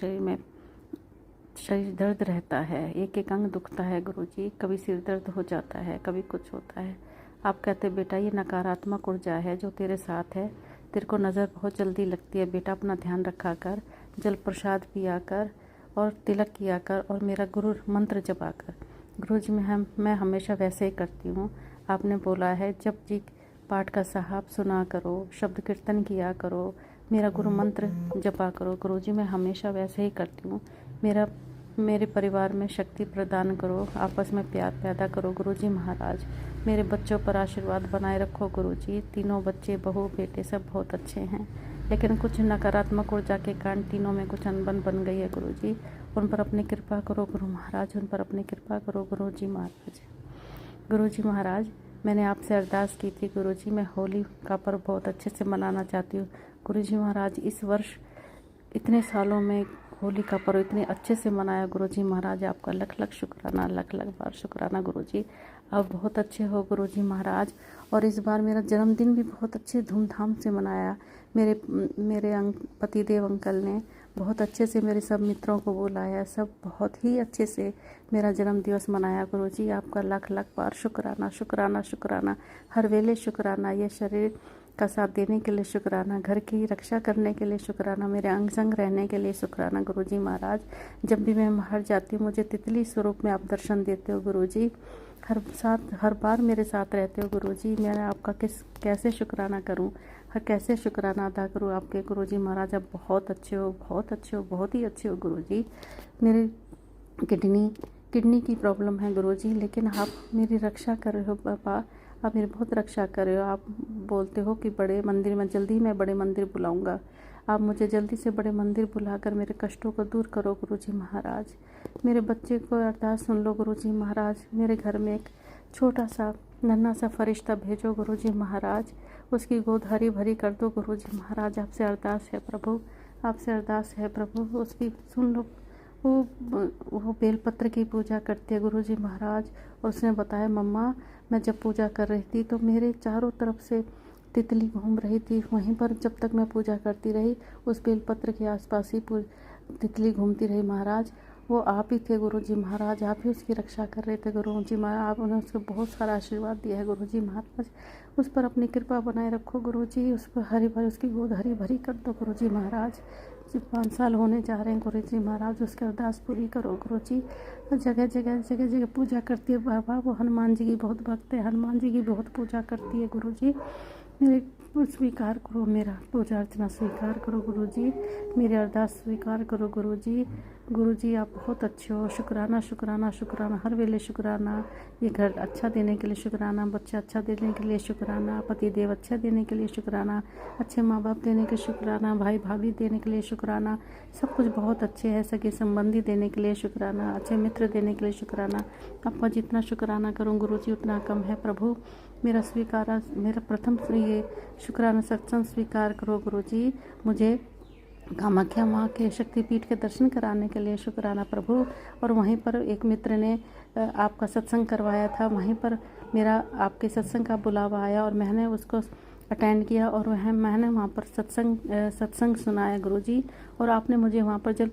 शरीर दर्द रहता है, एक एक अंग दुखता है गुरुजी। कभी सिर दर्द हो जाता है, कभी कुछ होता है। आप कहते बेटा ये नकारात्मक ऊर्जा है जो तेरे साथ है, तेरे को नज़र बहुत जल्दी लगती है बेटा, अपना ध्यान रखा कर, जल प्रसाद पिया कर और तिलक किया कर और मेरा गुरु मंत्र जपा कर। गुरुजी मैं हमेशा वैसे ही करती हूँ। आपने बोला है जब जी पाठ का साहब सुना करो, शब्द कीर्तन किया करो, मेरा गुरु मंत्र जपा करो। गुरुजी मैं हमेशा वैसे ही करती हूँ। मेरे परिवार में शक्ति प्रदान करो, आपस में प्यार पैदा करो गुरुजी महाराज। मेरे बच्चों पर आशीर्वाद बनाए रखो गुरुजी। तीनों बच्चे बहू बेटे सब बहुत अच्छे हैं, लेकिन कुछ नकारात्मक ऊर्जा के कारण तीनों में कुछ अनबन बन गई है गुरुजी। उन पर अपनी कृपा करो गुरु महाराज, उन पर अपनी कृपा करो गुरुजी महाराज। गुरुजी महाराज, मैंने आपसे अरदास की थी गुरुजी, मैं होली का पर्व बहुत अच्छे से मनाना चाहती हूँ गुरुजी महाराज। इस वर्ष इतने सालों में होली का पर्व इतने अच्छे से मनाया गुरुजी महाराज, आपका लख लख शुक्राना, लख लख बार शुक्राना गुरुजी। आप बहुत अच्छे हो गुरुजी महाराज। और इस बार मेरा जन्मदिन भी बहुत अच्छे धूमधाम से मनाया। मेरे पतिदेव अंकल ने बहुत अच्छे से मेरे सब मित्रों को बुलाया, सब बहुत ही अच्छे से मेरा जन्म दिवस मनाया गुरुजी। आपका लख लख बार शुक्राना, शुक्राना, शुक्राना, हर वेले शुक्राना। ये शरीर का साथ देने के लिए शुक्राना, घर की रक्षा करने के लिए शुक्राना, मेरे अंग संग रहने के लिए शुक्राना गुरुजी महाराज। जब भी मैं बाहर जाती हूँ मुझे तितली स्वरूप में आप दर्शन देते हो गुरुजी, हर बार मेरे साथ रहते हो गुरुजी। मैं आपका कैसे शुक्राना करूँ, कैसे शुक्राना अदा करूँ आपके गुरुजी महाराज। आप बहुत अच्छे हो, बहुत अच्छे हो, बहुत ही अच्छे हो गुरुजी। मेरे किडनी की प्रॉब्लम है गुरुजी, लेकिन आप मेरी रक्षा कर रहे हो पापा, आप मेरी बहुत रक्षा कर रहे हो। आप बोलते हो कि बड़े मंदिर में जल्दी मैं बड़े मंदिर बुलाऊंगा, आप मुझे जल्दी से बड़े मंदिर बुलाकर मेरे कष्टों को दूर करो गुरुजी महाराज। मेरे बच्चे को अरदास सुन लो गुरुजी महाराज। मेरे घर में एक छोटा सा नन्हा सा फरिश्ता भेजो गुरुजी महाराज, उसकी गोद हरी भरी कर दो गुरुजी महाराज। आपसे अरदास है प्रभु, आपसे अरदास है प्रभु, उसकी सुन लो। वो बेलपत्र की पूजा करती है गुरुजी महाराज, और उसने बताया मम्मा मैं जब पूजा कर रही थी तो मेरे चारों तरफ से तितली घूम रही थी, वहीं पर जब तक मैं पूजा करती रही उस बेलपत्र के आसपास ही तितली घूमती रही महाराज। वो आप ही थे गुरु जी महाराज, आप ही उसकी रक्षा कर रहे थे गुरु जी महाराज। आप उन्हें उसको बहुत सारा आशीर्वाद दिया है गुरु जी महाराज। उस पर अपनी कृपा बनाए रखो गुरु जी, उस पर हरी भरी उसकी गोद हरी भरी कर दो गुरु जी महाराज। जो 5 साल होने जा रहे हैं गुरु जी महाराज, उसकी अरदास पूरी करो गुरु जी। जगह जगह जगह जगह पूजा करती है बाबा, वो हनुमान जी की बहुत भक्त है, हनुमान जी की बहुत पूजा करती है गुरु जी। मेरे स्वीकार करो, मेरा पूजा अर्चना स्वीकार करो गुरु जी, मेरी अरदास स्वीकार करो गुरु जी। गुरु जी आप बहुत अच्छे हो, शुक्राना शुक्राना शुक्राना, हर वेले शुक्राना। ये घर अच्छा देने के लिए शुक्राना, बच्चा अच्छा देने के लिए शुक्राना, पति देव अच्छा देने के लिए शुक्राना, अच्छे माँ बाप देने के शुक्राना, भाई भाभी देने के लिए शुक्राना, सब कुछ बहुत अच्छे है, सगे संबंधी देने के लिए शुक्राना, अच्छे मित्र देने के लिए शुक्राना। आपका जितना शुक्राना करूँ गुरु जी उतना कम है प्रभु। मेरा स्वीकारा, मेरा प्रथम ये शुक्राना सत्संग स्वीकार करो गुरु जी। मुझे कामाख्या माँ के शक्तिपीठ के दर्शन कराने के लिए शुक्राना प्रभु। और वहीं पर एक मित्र ने आपका सत्संग करवाया था, वहीं पर मेरा आपके सत्संग का बुलावा आया और मैंने उसको अटेंड किया और मैंने वहाँ पर सत्संग सुनाया गुरु जी। और आपने मुझे वहाँ पर जल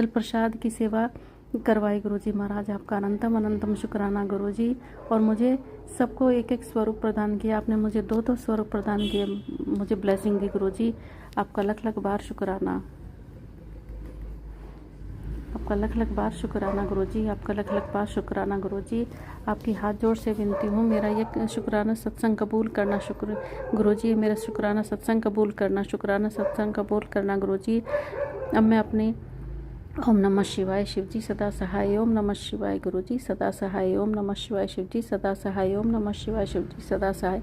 प्रसाद की सेवा करवाई गुरु जी महाराज। आपका अनंतम अनंतम शुक्राना गुरु जी। और मुझे सबको एक एक स्वरूप प्रदान किया, आपने मुझे 2 स्वरूप प्रदान किए, मुझे ब्लेसिंग दी गुरु जी। आपका लख लख बार शुक्राना, आपका लख लख बार शुक्राना गुरु जी, आपका लख लख बार शुक्राना गुरु जी। आपकी हाथ जोड़ से विनती हूँ, मेरा ये शुक्राना सत्संग कबूल करना शुक्र गुरु जी, मेरा शुक्राना सत्संग कबूल करना, शुक्राना सत्संग कबूल करना गुरु जी। अब मैं अपनी ओम नमः शिवाय शिव जी सदा सहाय, ओम नमः शिवाय गुरु जी सदा सहाय, ओम नमः शिवाय शिव जी सदा सहाय, ओम नमः शिवाय शिव जी सदा सहाय,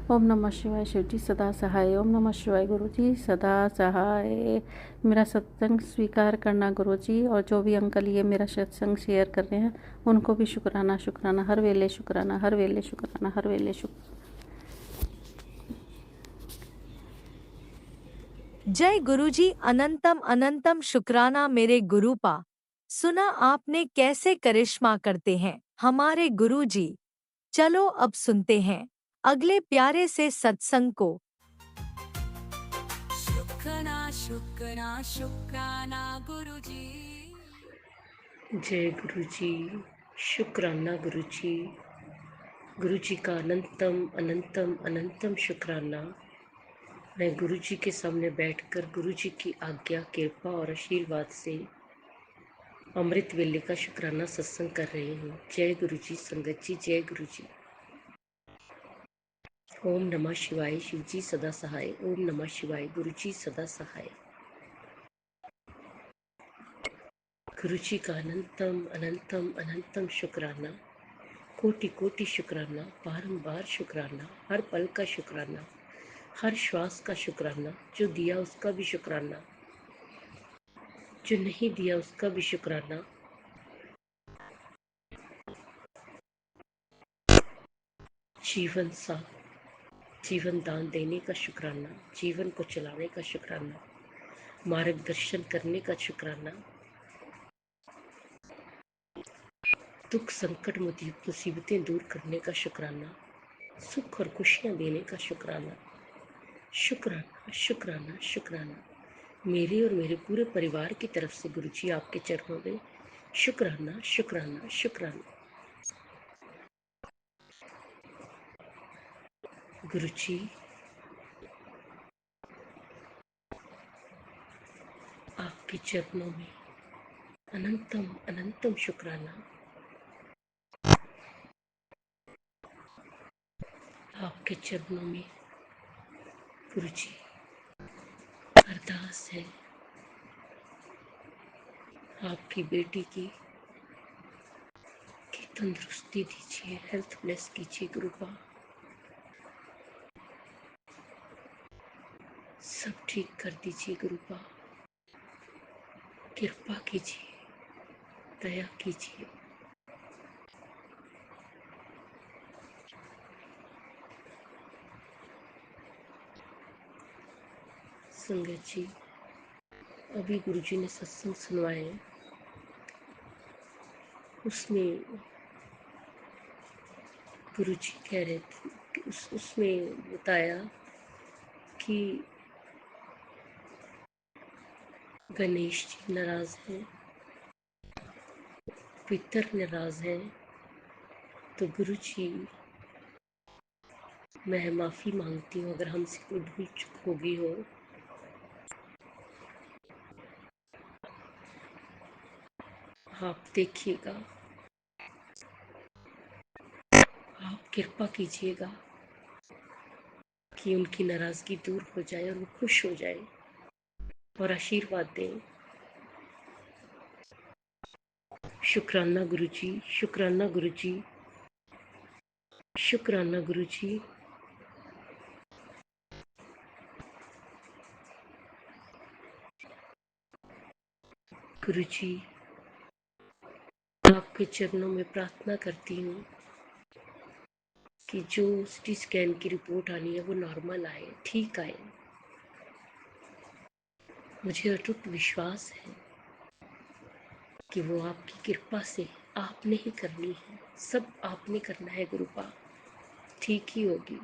ओम नमः शिवाय शिव जी सदा सहाय, ओम नमः शिवाय गुरु जी सदा सहाय। मेरा सत्संग स्वीकार करना गुरु जी। और जो भी अंकल ये मेरा सत्संग शेयर कर रहे हैं उनको भी शुक्राना शुक्राना, हर वेले शुक्राना, हर वेले शुक्राना, हर वेले शुक्राना। जय गुरुजी, अनंतम अनंतम शुक्राना मेरे गुरुपा। सुना आपने कैसे करिश्मा करते हैं हमारे गुरुजी। चलो अब सुनते हैं अगले प्यारे से सत्संग को। शुक्राना शुक्राना शुक्राना गुरुजी। जय गुरु जी, शुक्राना गुरु जी। गुरु जी का अनंतम अनंतम अनंतम शुक्राना। मैं गुरु जी के सामने बैठकर गुरु जी की आज्ञा, कृपा और आशीर्वाद से अमृत वेले का शुक्राना सत्संग कर रही हूँ। जय गुरु जी संगत जी, जय गुरु जी। ओम नमः शिवाय शिव जी सदा सहाय, ओम नमः शिवाय गुरु जी सदा सहाय। गुरु जी का अनंतम अनंतम अनंतम शुक्राना, कोटि कोटि शुक्राना, बारंबार शुक्राना, हर पल का शुक्राना, हर श्वास का शुक्राना। जो दिया उसका भी शुक्राना, जो नहीं दिया उसका भी शुक्राना। जीवन दान देने का शुक्राना, जीवन को चलाने का शुक्राना, मार्गदर्शन करने का शुक्राना, दुख संकट मुसीबतें दूर करने का शुक्राना, सुख और खुशियां देने का शुक्राना। शुक्राना शुक्राना शुक्राना। मेरे और मेरे पूरे परिवार की तरफ से गुरु जी आपके चरणों में शुक्राना शुक्राना शुक्राना। गुरु जी आपके चरणों में अनंतम अनंतम शुक्राना। आपके चरणों में गुरु जी अरदास है, आपकी बेटी की तंदुरुस्ती दीजिए, हेल्थ ब्लेस कीजिए गुरुपा, सब ठीक कर दीजिए गुरुपा, कृपा कीजिए, दया कीजिए। संगत जी अभी गुरु जी ने सत्संग सुनवाए, उसमें गुरु जी कह रहे थे कि उसमें बताया कि गणेश जी नाराज हैं, पितर नाराज हैं तो गुरु जी मैं माफ़ी मांगती हूँ अगर हमसे कोई भूल चूक हो गई हो। आप देखिएगा, आप कृपा कीजिएगा कि उनकी नाराज़गी दूर हो जाए और वो खुश हो जाए और आशीर्वाद दें। शुक्राना गुरुजी, शुक्राना गुरुजी, शुक्राना गुरुजी। गुरुजी आपके चरणों में प्रार्थना करती हूँ कि जो सिटी स्कैन की रिपोर्ट आनी है वो नॉर्मल आए, ठीक आए। मुझे अटूट विश्वास है कि वो आपकी कृपा से आपने ही करनी है, सब आपने करना है गुरुपा, ठीक ही होगी।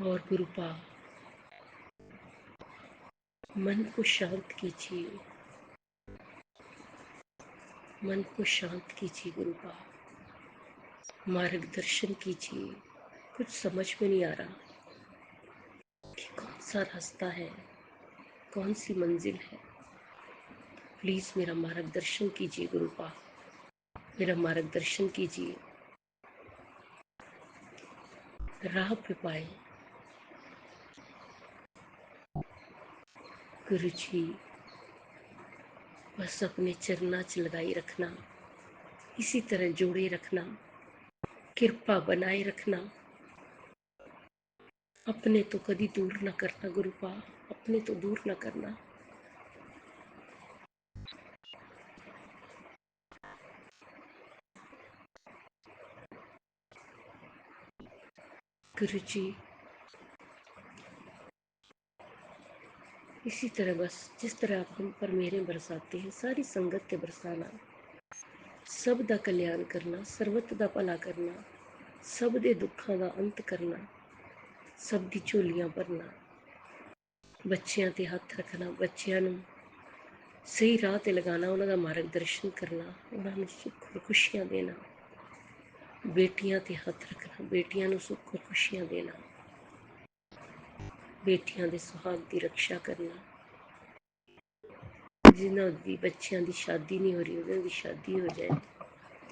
और गुरुपा मन को शांत कीजिए, मन को शांत कीजिए गुरुपा, मार्गदर्शन कीजिए। कुछ समझ में नहीं आ रहा कि कौन सा रास्ता है, कौन सी मंजिल है। प्लीज मेरा मार्गदर्शन कीजिए गुरुपा, मेरा मार्गदर्शन कीजिए, राह पे पाए। गुरुजी बस अपने चरनाच लगाई रखना, इसी तरह जोड़े रखना, कृपा बनाए रखना। अपने तो कभी दूर न करना गुरुपा, अपने तो दूर न करना। गुरुजी इसी तरह बस जिस तरह आप हम पर मेरे बरसाते हैं, सारी संगत के बरसाना, सब दा कल्याण करना, सर्वत दा भला करना, सब दे दुखों का अंत करना, सब दी झोलियां भरना, बच्चों ते हथ रखना, बच्चों सही राह ते लगाना, उन्होंने मार्गदर्शन करना, उन्होंने सुख और खुशियां देना, बेटियां ते हथ रखना, बेटियां सुख और खुशियां देना, बेटियां दे सुहाग की रक्षा करना, जिन्हों की बच्चों की शादी नहीं हो रही उन्होंने शादी हो जाए,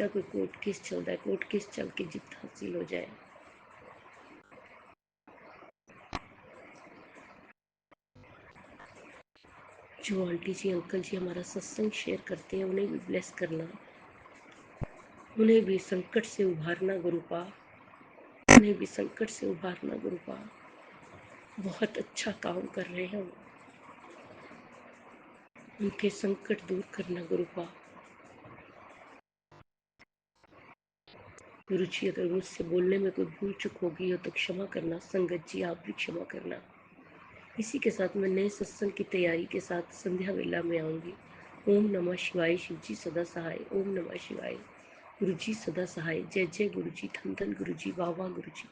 या कोई कोर्ट केस चलता है कोर्ट केस चल के जित हासिल हो जाए। जो आंटी जी अंकल जी हमारा सत्संग शेयर करते हैं उन्हें भी ब्लेस करना, उन्हें भी संकट से उभारना गुरुपा, उन्हें भी संकट से उभारना गुरुपा। बहुत अच्छा काम कर रहे हैं वो, उनके संकट दूर करना गुरुपा। गुरु जी अगर मुझसे बोलने में कोई भूल चूक होगी हो तो क्षमा करना, संगत जी आप भी क्षमा करना। इसी के साथ मैं नए सत्संग की तैयारी के साथ संध्या वेला में आऊंगी। ओम नमः शिवाय, शिव जी सदा सहाय। ओम नमः शिवाय, गुरु जी सदा सहाय। जय जय गुरु जी, धन धन गुरु जी, वाह वाह गुरु जी।